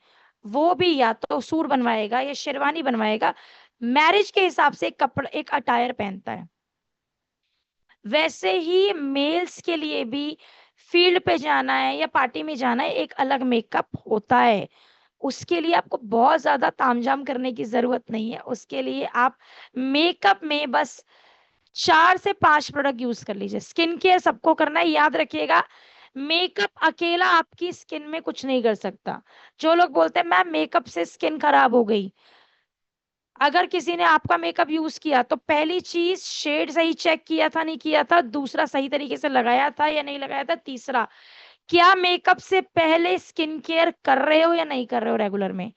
वो भी या तो सूट बनवाएगा या शेरवानी बनवाएगा, मैरिज के हिसाब से एक कपड़ा, एक अटायर पहनता है। वैसे ही मेल्स के लिए भी फील्ड पे जाना है या पार्टी में जाना है, एक अलग मेकअप होता है। उसके लिए आपको बहुत ज्यादा तामझाम करने की जरूरत नहीं है, उसके लिए आप मेकअप में बस 4 से 5 प्रोडक्ट यूज कर लीजिए। स्किन केयर सबको करना है, याद रखिएगा, मेकअप अकेला आपकी स्किन में कुछ नहीं कर सकता। जो लोग बोलते हैं मैम मेकअप से स्किन खराब हो गई, अगर किसी ने आपका मेकअप यूज किया तो पहली चीज शेड सही चेक किया था नहीं किया था, दूसरा सही तरीके से लगाया था या नहीं लगाया था, तीसरा क्या मेकअप से पहले स्किन केयर कर रहे हो या नहीं कर रहे हो रेगुलर में।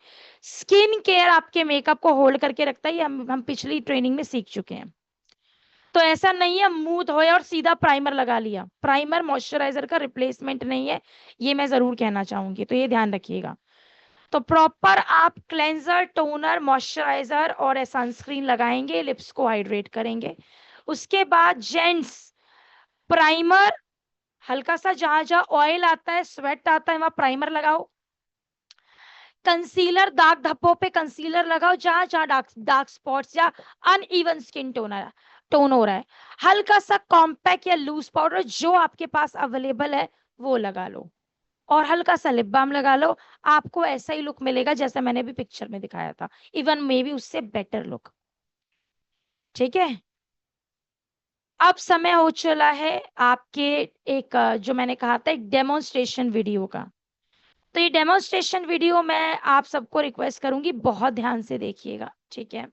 स्किन केयर आपके मेकअप को होल्ड करके रखता है, ये हम पिछली ट्रेनिंग में सीख चुके हैं। तो ऐसा नहीं है मुंह धोया और सीधा प्राइमर लगा लिया, प्राइमर मॉइस्चराइजर का रिप्लेसमेंट नहीं है, ये मैं जरूर कहना चाहूंगी, तो ये ध्यान रखिएगा। तो प्रॉपर आप क्लेंजर, टोनर, मॉइस्चराइजर और सनस्क्रीन लगाएंगे, लिप्स को हाइड्रेट करेंगे। उसके बाद जेंट्स प्राइमर, हल्का सा जहां जहां ऑयल आता है, स्वेट आता है, वहां प्राइमर लगाओ। कंसीलर, दाग धब्बों पे कंसीलर लगाओ जहां जहां डार्क स्पॉट्स या अनइवन स्किन टोन हो रहा है। हल्का सा कॉम्पैक्ट या लूज पाउडर जो आपके पास अवेलेबल है वो लगा लो, और हल्का सा लिप बाम लगा लो। आपको ऐसा ही लुक मिलेगा जैसा मैंने भी पिक्चर में दिखाया था, इवन मे बी उससे बेटर लुक। ठीक है, अब समय हो चला है आपके एक जो मैंने कहा था एक डेमोन्स्ट्रेशन वीडियो का। तो ये डेमोन्स्ट्रेशन वीडियो मैं आप सबको रिक्वेस्ट करूंगी बहुत ध्यान से देखिएगा। ठीक है,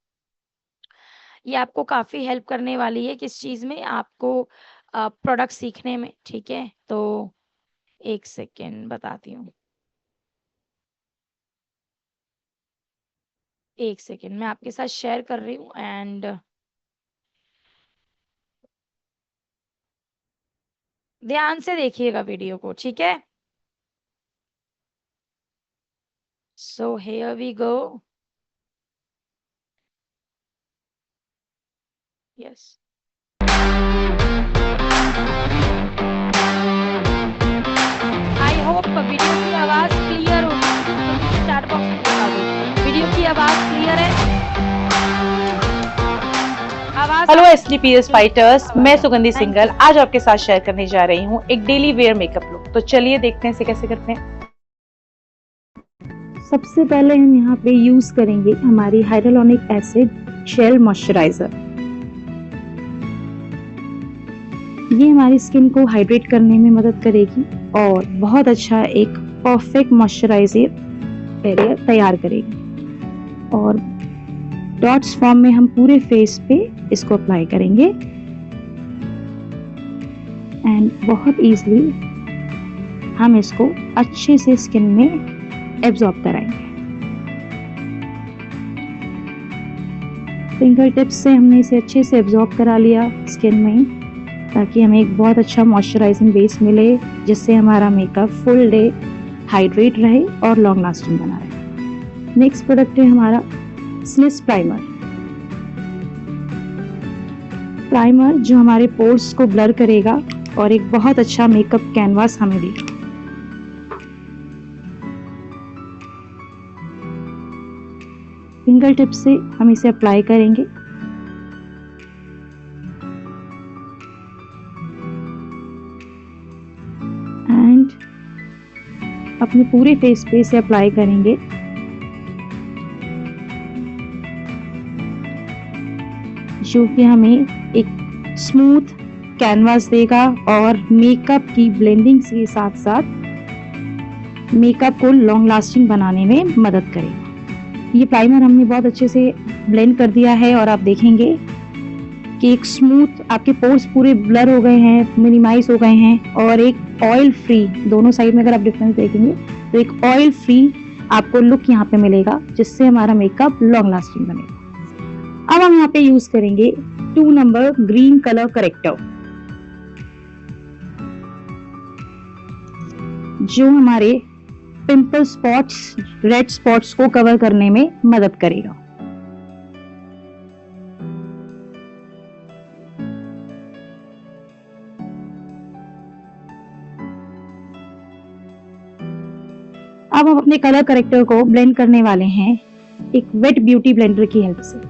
ये आपको काफी हेल्प करने वाली है किस चीज में, आपको प्रोडक्ट सीखने में। ठीक है, तो एक सेकेंड बताती हूँ, एक सेकेंड मैं आपके साथ शेयर कर रही हूँ एंड ध्यान से देखिएगा वीडियो को। ठीक है, so here we go. Yes, I hope video की आवाज क्लियर होगी। चैट बॉक्स में बता दो वीडियो की आवाज क्लियर है। आवाज हेलो SDPS फाइटर्स, मैं सुगंधी सिंगल आज आपके साथ शेयर करने जा रही हूँ एक डेली वेयर मेकअप लुक। तो चलिए देखते हैं इसे कैसे करते हैं। सबसे पहले हम यहाँ पे यूज करेंगे हमारी हाइड्रोलॉनिक एसिड जेल मॉइस्चराइजर। ये हमारी स्किन को हाइड्रेट करने में मदद करेगी और बहुत अच्छा एक परफेक्ट मॉइस्चराइजर बैरियर तैयार करेगी। और डॉट्स फॉर्म में हम पूरे फेस पे इसको अप्लाई करेंगे एंड बहुत इजीली हम इसको अच्छे से स्किन में एब्जॉर्ब कराएंगे। फिंगर टिप्स से हमने इसे अच्छे से एब्जॉर्ब करा लिया स्किन में, ताकि हमें एक बहुत अच्छा मॉइस्चराइजिंग बेस मिले जिससे हमारा मेकअप फुल डे हाइड्रेट रहे और लॉन्ग लास्टिंग बना रहे। नेक्स्ट प्रोडक्ट है हमारा स्लिस प्राइमर जो हमारे पोर्स को ब्लर करेगा और एक बहुत अच्छा मेकअप कैनवास हमें देगा। फिंगर टिप से हम इसे अप्लाई करेंगे एंड अपने पूरे फेस पे इसे अप्लाई करेंगे। जो कि हमें एक स्मूथ कैनवास देगा और मेकअप की ब्लेंडिंग के साथ साथ मेकअप को लॉन्ग लास्टिंग बनाने में मदद करेगा। ये प्राइमर हमने बहुत अच्छे से ब्लेंड कर दिया है और आप देखेंगे कि एक स्मूथ, आपके पोर्स पूरे ब्लर हो गए हैं, मिनिमाइज हो गए हैं और एक ऑयल फ्री, दोनों साइड में अगर आप डिफरेंस देखेंगे तो एक ऑयल फ्री आपको लुक यहाँ पे मिलेगा जिससे हमारा मेकअप लॉन्ग लास्टिंग बनेगा। अब हम यहाँ पे यूज करेंगे 2 नंबर ग्रीन कलर करेक्टर जो हमारे पिंपल स्पॉट्स, रेड स्पॉट्स को कवर करने में मदद करेगा। अब हम अपने कलर करेक्टर को ब्लेंड करने वाले हैं एक वेट ब्यूटी ब्लेंडर की हेल्प से।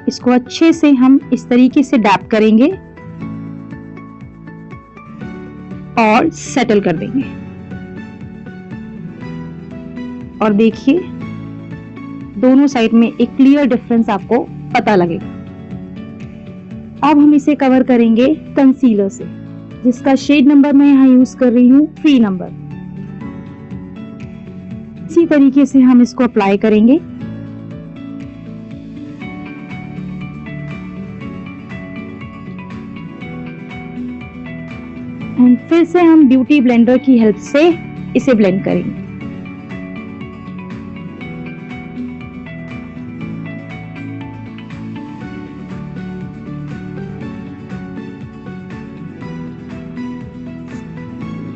इसको अच्छे से हम इस तरीके से डैप करेंगे और सेटल कर देंगे और देखिए दोनों साइड में एक क्लियर डिफरेंस आपको पता लगेगा। अब हम इसे कवर करेंगे कंसीलर से, जिसका शेड नंबर मैं यहाँ यूज कर रही हूँ 3 नंबर। इसी तरीके से हम इसको अप्लाई करेंगे एंड फिर से हम ब्यूटी ब्लेंडर की हेल्प से इसे ब्लेंड करेंगे।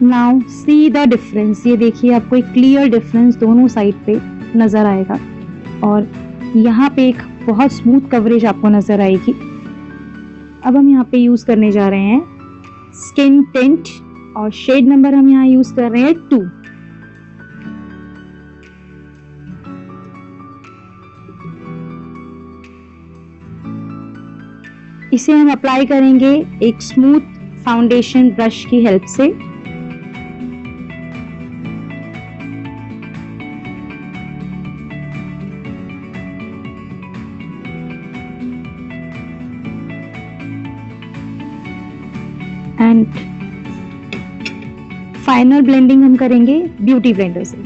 Now see the difference. ये देखिए आपको एक क्लियर डिफरेंस दोनों साइड पे नजर आएगा और यहाँ पे एक बहुत स्मूथ कवरेज आपको नजर आएगी। अब हम यहाँ पे यूज करने जा रहे हैं स्किन टिंट और शेड नंबर हम यहाँ यूज कर रहे हैं 2। इसे हम अप्लाई करेंगे एक स्मूथ फाउंडेशन ब्रश की हेल्प से। एंड फाइनल ब्लेंडिंग हम करेंगे ब्यूटी ब्लेंडर से।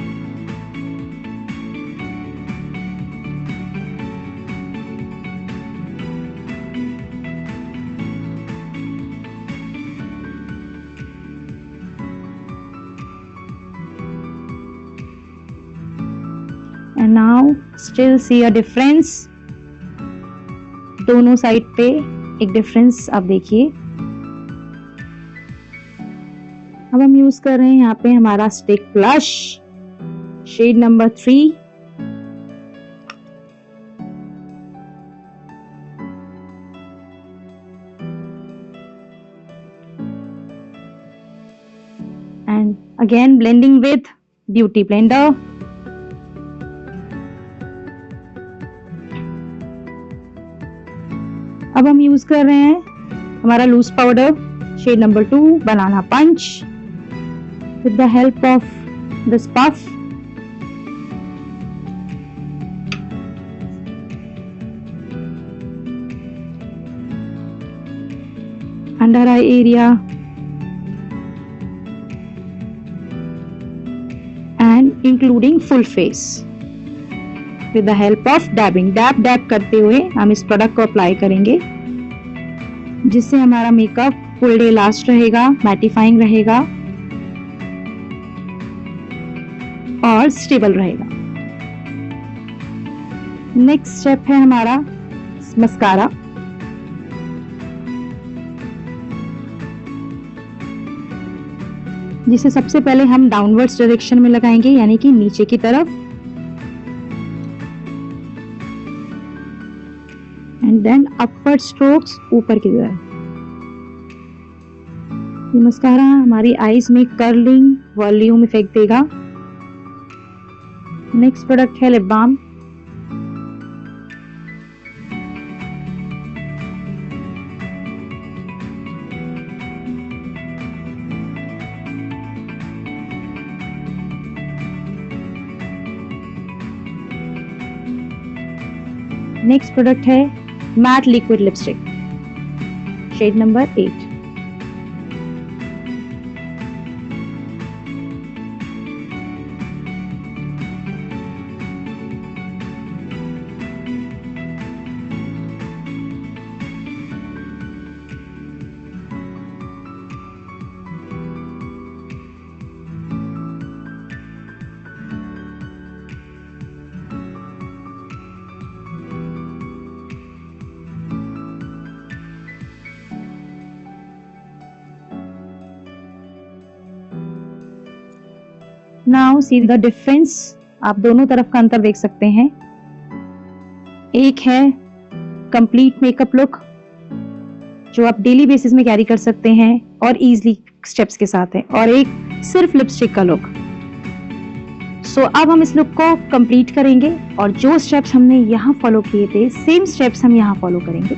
And now still see a difference, दोनों साइड पे एक डिफरेंस आप देखिए। अब हम यूज कर रहे हैं यहाँ पे हमारा stick blush shade number 3। And again blending with beauty blender. अब हम यूज कर रहे हैं हमारा loose powder shade number 2 banana punch with the help of this puff। Under eye area and including full face with the help of dabbing। Dab करते हुए हम इस प्रोडक्ट को अप्लाई करेंगे, जिससे हमारा मेकअप फुल डे लास्ट रहेगा, मैटिफाइंग रहेगा और स्टेबल रहेगा। नेक्स्ट स्टेप है हमारा मस्कारा। जिसे सबसे पहले हम डाउनवर्ड्स डायरेक्शन में लगाएंगे, यानी कि नीचे की तरफ, एंड देन अपवर्ड स्ट्रोक्स ऊपर की तरफ। ये मस्कारा हमारी आईज में कर्लिंग वॉल्यूम इफेक्ट देगा। नेक्स्ट प्रोडक्ट है लिप बाम। नेक्स्ट प्रोडक्ट है matte liquid lipstick shade number 8। Now see the difference. आप दोनों तरफ का अंतर देख सकते हैं। एक है कंप्लीट मेकअप लुक जो आप डेली बेसिस में कैरी कर सकते हैं और इजीली स्टेप्स के साथ है, और एक सिर्फ लिपस्टिक का लुक। सो अब हम इस लुक को कंप्लीट करेंगे और जो स्टेप्स हमने यहाँ फॉलो किए थे सेम स्टेप्स हम यहाँ फॉलो करेंगे।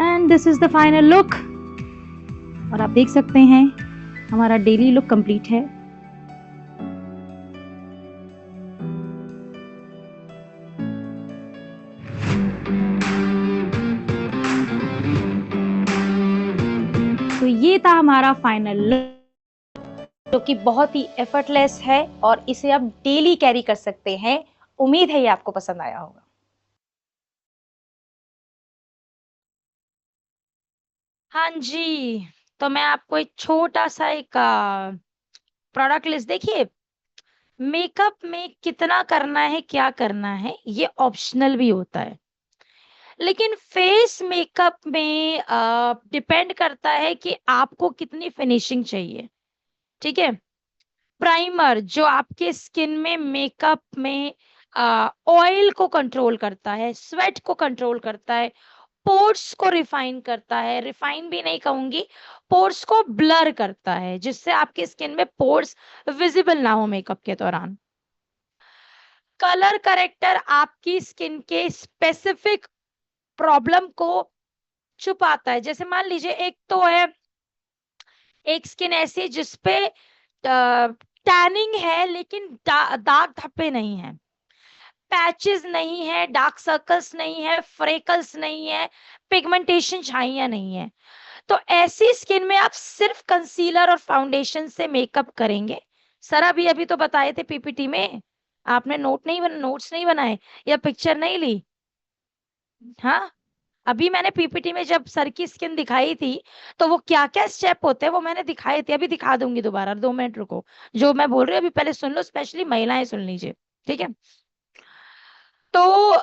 And this is the final look. और आप देख सकते हैं हमारा डेली लुक कंप्लीट है। तो ये था हमारा फाइनल लुक, जो कि बहुत ही एफर्टलेस है और इसे आप डेली कैरी कर सकते हैं। उम्मीद है ये आपको पसंद आया होगा। हाँ जी, तो मैं आपको एक छोटा सा एक प्रोडक्ट लिस्ट, देखिए मेकअप में कितना करना है, क्या करना है, ये ऑप्शनल भी होता है। लेकिन फेस मेकअप में डिपेंड करता है कि आपको कितनी फिनिशिंग चाहिए, ठीक है? प्राइमर जो आपके स्किन में मेकअप में ऑयल को कंट्रोल करता है, स्वेट को कंट्रोल करता है, पोर्स को रिफाइन करता है, रिफाइन भी नहीं कहूंगी, पोर्स को ब्लर करता है, जिससे आपकी स्किन में पोर्स विजिबल ना हो मेकअप के दौरान। कलर करेक्टर आपकी स्किन के स्पेसिफिक प्रॉब्लम को छुपाता है। जैसे मान लीजिए एक तो है, एक स्किन ऐसी जिसपे टैनिंग है लेकिन दाग धब्बे नहीं है, पैचेस नहीं है, डार्क सर्कल्स नहीं है, फ्रेकल्स नहीं है, पिगमेंटेशन छाइयां नहीं है, तो ऐसी स्किन में आप सिर्फ कंसीलर और फाउंडेशन से मेकअप करेंगे। सर अभी अभी तो बताए थे पीपीटी में, आपने नोट्स नहीं बनाए या पिक्चर नहीं ली? हाँ, अभी मैंने पीपीटी में जब सर की स्किन दिखाई थी तो वो क्या क्या स्टेप होते हैं वो मैंने दिखाए थे, अभी दिखा दूंगी दोबारा, 2 मिनट रुको। जो मैं बोल रही हूँ अभी पहले सुन लो, स्पेशली महिलाएं सुन लीजिए, ठीक है? तो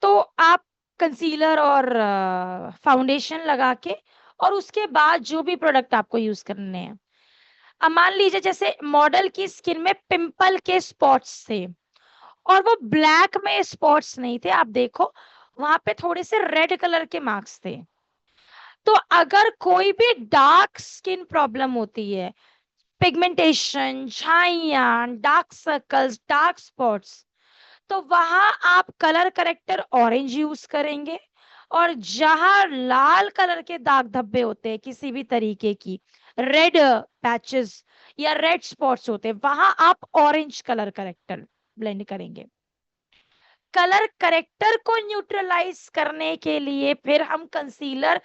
तो आप कंसीलर और फाउंडेशन लगा के, और उसके बाद जो भी प्रोडक्ट आपको यूज करने हैं। अब मान लीजिए जैसे मॉडल की स्किन में पिंपल के स्पॉट्स थे, और वो ब्लैक में स्पॉट्स नहीं थे, आप देखो वहां पे थोड़े से रेड कलर के मार्क्स थे। तो अगर कोई भी डार्क स्किन प्रॉब्लम होती है, पिगमेंटेशन, झाइयां, डार्क सर्कल्स, डार्क स्पॉट्स, तो वहां आप कलर करेक्टर ऑरेंज यूज करेंगे। और जहां लाल कलर के दाग धब्बे होते हैं किसी भी तरीके की, रेड पैचेस या रेड स्पॉट्स होते हैं, वहां आप ऑरेंज कलर करेक्टर ब्लेंड करेंगे। कलर करेक्टर को न्यूट्रलाइज करने के लिए फिर हम कंसीलर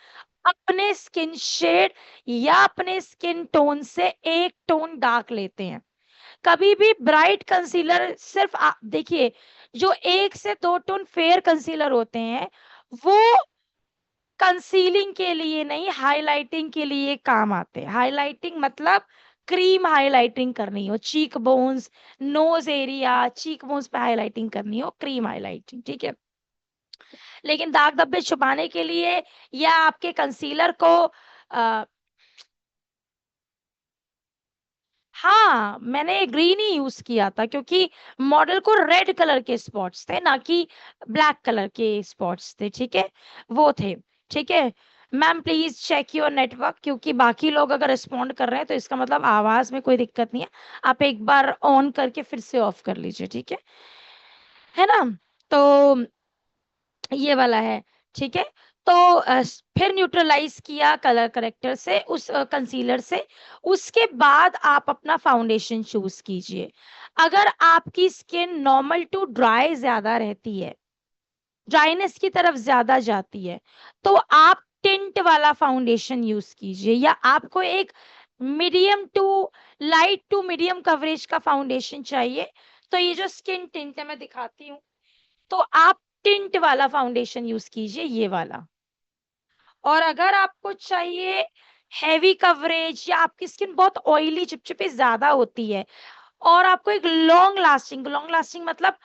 अपने स्किन शेड या अपने स्किन टोन से एक टोन डार्क लेते हैं। कभी भी ब्राइट कंसीलर सिर्फ देखिए, जो 1 से 2 टोन फेयर कंसीलर होते हैं वो कंसीलिंग के लिए नहीं, हाइलाइटिंग के लिए काम आते हैं। हाइलाइटिंग मतलब क्रीम हाइलाइटिंग करनी हो, cheek bones, knows area, cheek bones पे हाइलाइटिंग करनी हो, क्रीम हाइलाइटिंग, ठीक है? लेकिन दाग धब्बे छुपाने के लिए या आपके कंसीलर को आ, हाँ, मैंने ग्रीन ही यूज किया था क्योंकि मॉडल को रेड कलर के स्पॉट्स थे, ना कि ब्लैक कलर के स्पॉट्स थे, ठीक है? वो थे, ठीक है? Ma'am please check your network, क्योंकि बाकी लोग अगर रिस्पॉन्ड कर रहे हैं तो इसका मतलब आवाज में कोई दिक्कत नहीं है। आप एक बार ऑन करके फिर से ऑफ कर लीजिए, ठीक है ना? तो ये वाला है, ठीक है? तो फिर न्यूट्रलाइज किया कलर करेक्टर से, उस कंसीलर से। उसके बाद आप अपना फाउंडेशन चूज कीजिए। अगर आपकी स्किन नॉर्मल टू ड्राई ज्यादा रहती है, ड्राइनेस की तरफ ज्यादा जाती है, तो आप टिंट वाला फाउंडेशन यूज कीजिए, या आपको एक medium to light to medium coverage का फाउंडेशन चाहिए, तो ये जो स्किन टिंट है मैं दिखाती हूँ, तो आप टिंट वाला फाउंडेशन यूज कीजिए, ये वाला। और अगर आपको चाहिए हैवी कवरेज, या आपकी स्किन बहुत ऑयली चिपचिपी ज्यादा होती है, और आपको एक लॉन्ग लास्टिंग मतलब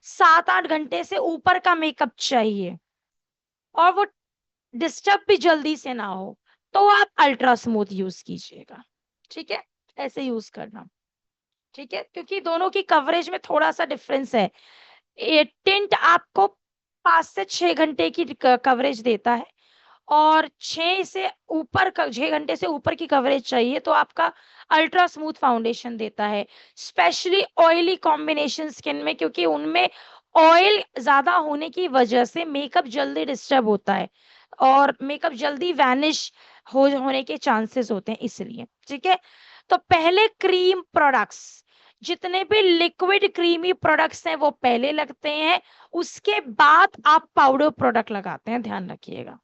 7-8 घंटे से ऊपर का मेकअप चाहिए, और वो डिस्टर्ब भी जल्दी से ना हो, तो आप अल्ट्रा स्मूथ यूज कीजिएगा, ठीक है? ऐसे यूज करना, ठीक है? क्योंकि दोनों की कवरेज में थोड़ा सा डिफरेंस है। ये टिंट आपको 5 से 6 घंटे की कवरेज देता है, और 6 घंटे से ऊपर की कवरेज चाहिए तो आपका अल्ट्रा स्मूथ फाउंडेशन देता है, स्पेशली ऑयली कॉम्बिनेशन स्किन में, क्योंकि उनमें ऑयल ज्यादा होने की वजह से मेकअप जल्दी डिस्टर्ब होता है, और मेकअप जल्दी वैनिश होने के चांसेस होते हैं, इसलिए, ठीक है? तो पहले क्रीम प्रोडक्ट्स, जितने भी लिक्विड क्रीमी प्रोडक्ट्स हैं वो पहले लगते हैं, उसके बाद आप पाउडर प्रोडक्ट लगाते हैं, ध्यान रखिएगा।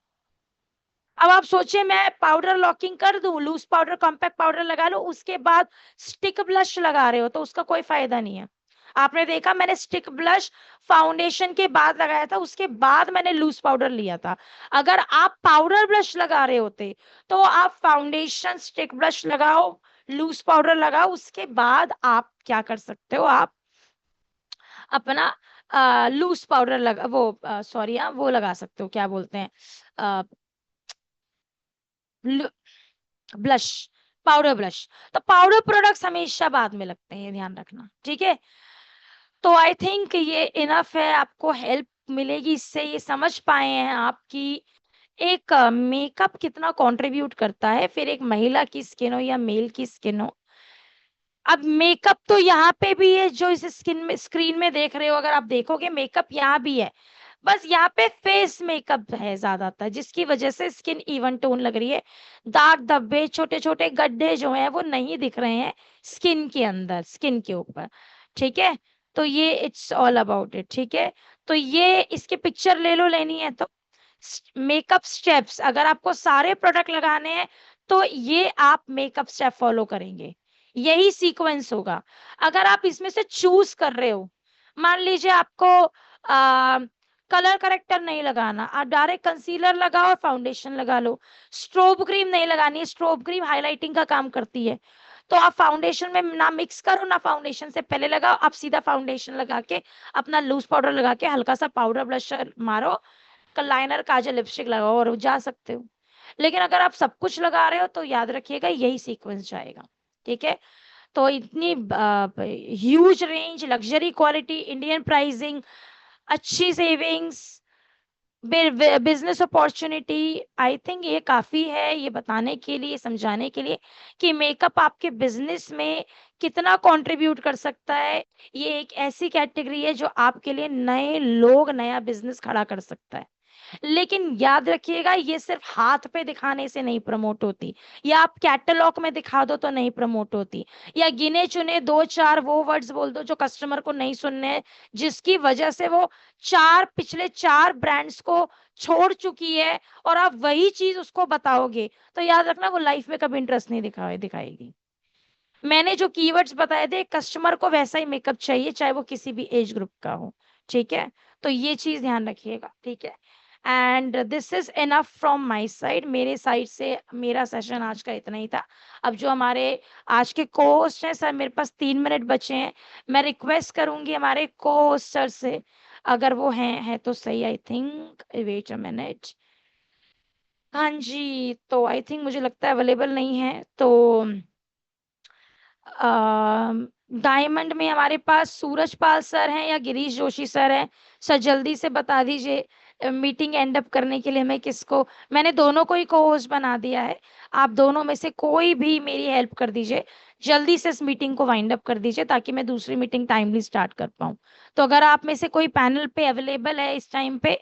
अब आप सोचिए मैं पाउडर लॉकिंग कर दूं, लूज पाउडर कॉम्पैक्ट पाउडर लगा लो, उसके बाद स्टिक ब्लश लगा रहे हो, तो उसका कोई फायदा नहीं है। आपने देखा मैंने स्टिक ब्लश फाउंडेशन के बाद लगाया था, उसके बाद मैंने लूज पाउडर लिया था। अगर आप पाउडर ब्लश लगा रहे होते तो आप फाउंडेशन, स्टिक ब्लश लगाओ, लूज पाउडर लगाओ, उसके बाद आप क्या कर सकते हो, आप अपना लूज पाउडर लगा, वो सॉरी, वो लगा सकते हो, क्या बोलते हैं, ब्लश, पाउडर ब्लश। तो पाउडर प्रोडक्ट्स हमेशा बाद में लगते हैं, ध्यान रखना, ठीक है? तो आई थिंक ये इनफ है, आपको हेल्प मिलेगी इससे, ये समझ पाए हैं आप कि एक मेकअप कितना कंट्रीब्यूट करता है, फिर एक महिला की स्किन हो या मेल की स्किन हो। अब मेकअप तो यहाँ पे भी है, जो इस स्क्रीन में देख रहे हो, अगर आप देखोगे मेकअप यहाँ भी है, बस यहाँ पे फेस मेकअप है ज्यादातर, जिसकी वजह से स्किन इवन टोन लग रही है। दाग धब्बे छोटे छोटे गड्ढे जो हैं वो नहीं दिख रहे हैं स्किन के अंदर, स्किन के ऊपर। ठीक है, तो ये इट्स ऑल अबाउट इट। ठीक है, तो ये इसके पिक्चर ले लो, लेनी है तो। मेकअप स्टेप्स, अगर आपको सारे प्रोडक्ट लगाने हैं तो ये आप मेकअप स्टेप फॉलो करेंगे, यही सीक्वेंस होगा। अगर आप इसमें से चूज कर रहे हो, मान लीजिए आपको कलर करेक्टर नहीं लगाना, आप डायरेक्ट कंसीलर लगाओ और फाउंडेशन लगा लो। स्ट्रोब क्रीम नहीं लगानी है, स्ट्रोब क्रीम हाइलाइटिंग का काम करती है, तो आप फाउंडेशन में ना मिक्स करो ना फाउंडेशन से पहले लगाओ, आप सीधा फाउंडेशन लगा के अपना लूज पाउडर लगा के हल्का सा पाउडर ब्लशर मारो, लाइनर काजल लिपस्टिक लगाओ और जा सकते हो। लेकिन अगर आप सब कुछ लगा रहे हो तो याद रखिएगा यही सीक्वेंस जाएगा। ठीक है, तो इतनी huge range, luxury quality, Indian pricing, अच्छी savings, business opportunity, I think ये काफी है ये बताने के लिए, समझाने के लिए कि मेकअप आपके बिजनेस में कितना कंट्रीब्यूट कर सकता है। ये एक ऐसी कैटेगरी है जो आपके लिए नए लोग, नया बिजनेस खड़ा कर सकता है। लेकिन याद रखिएगा ये सिर्फ हाथ पे दिखाने से नहीं प्रमोट होती, या आप कैटलॉग में दिखा दो तो नहीं प्रमोट होती, या गिने चुने दो चार वो वर्ड्स बोल दो जो कस्टमर को नहीं सुनने हैं, जिसकी वजह से वो पिछले चार ब्रांड्स को छोड़ चुकी है, और आप वही चीज उसको बताओगे तो याद रखना वो लाइफ में कभी इंटरेस्ट नहीं दिखाएगी। मैंने जो कीवर्ड्स बताए थे, कस्टमर को वैसा ही मेकअप चाहिए चाहे वो किसी भी एज ग्रुप का हो। ठीक है, तो ये चीज ध्यान रखिएगा। ठीक है, and this is enough from my side, मेरे साइड से मेरा सेशन आज का इतना ही था। अब जो हमारे आज के को होस्ट हैं सर, मेरे पास 3 मिनट बचे हैं, मैं रिक्वेस्ट करूंगी हमारे को होस्ट सर से, अगर वो हैं तो सही। I think wait a minute, हाँ जी, तो आई थिंक मुझे लगता है अवेलेबल नहीं है, तो डायमंड में हमारे पास सूरजपाल सर हैं या गिरीश जोशी सर हैं। सर जल्दी से बता दीजिए मीटिंग एंड अप करने के लिए मैं किसको, मैंने दोनों को ही को होस्ट बना दिया है, आप दोनों में से कोई भी मेरी हेल्प कर दीजिए, जल्दी से इस मीटिंग को वाइंड अप कर दीजिए ताकि मैं दूसरी मीटिंग टाइमली स्टार्ट कर पाऊँ। तो अगर आप में से कोई पैनल पे अवेलेबल है इस टाइम पे,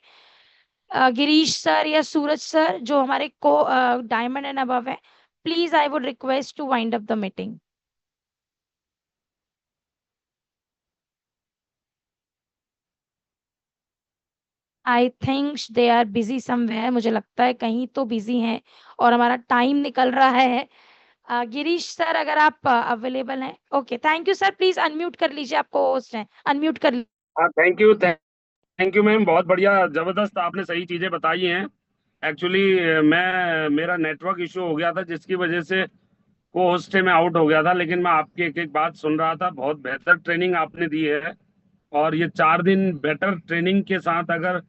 गिरीश सर या सूरज सर जो हमारे को डायमंड एंड अबव है, please I would request to wind up the meeting. I think they are busy somewhere, मुझे लगता है कहीं तो बिजी हैं और हमारा टाइम निकल रहा है। गिरीश सर अगर आप अवेलेबल हैं, okay thank you sir, please unmute कर लीजिए, आपको होस्ट हैं, अनम्यूट कर हाँ, थैंक यू मैम, बहुत बढ़िया, जबरदस्त आपने सही चीजें बताई हैं। एक्चुअली मेरा नेटवर्क इशू हो गया था जिसकी वजह से को होस्ट से मैं आउट हो गया था, लेकिन मैं आपकी एक एक बात सुन रहा था। बहुत बेहतर ट्रेनिंग आपने दी है, और ये 4 दिन बेटर ट्रेनिंग के साथ अगर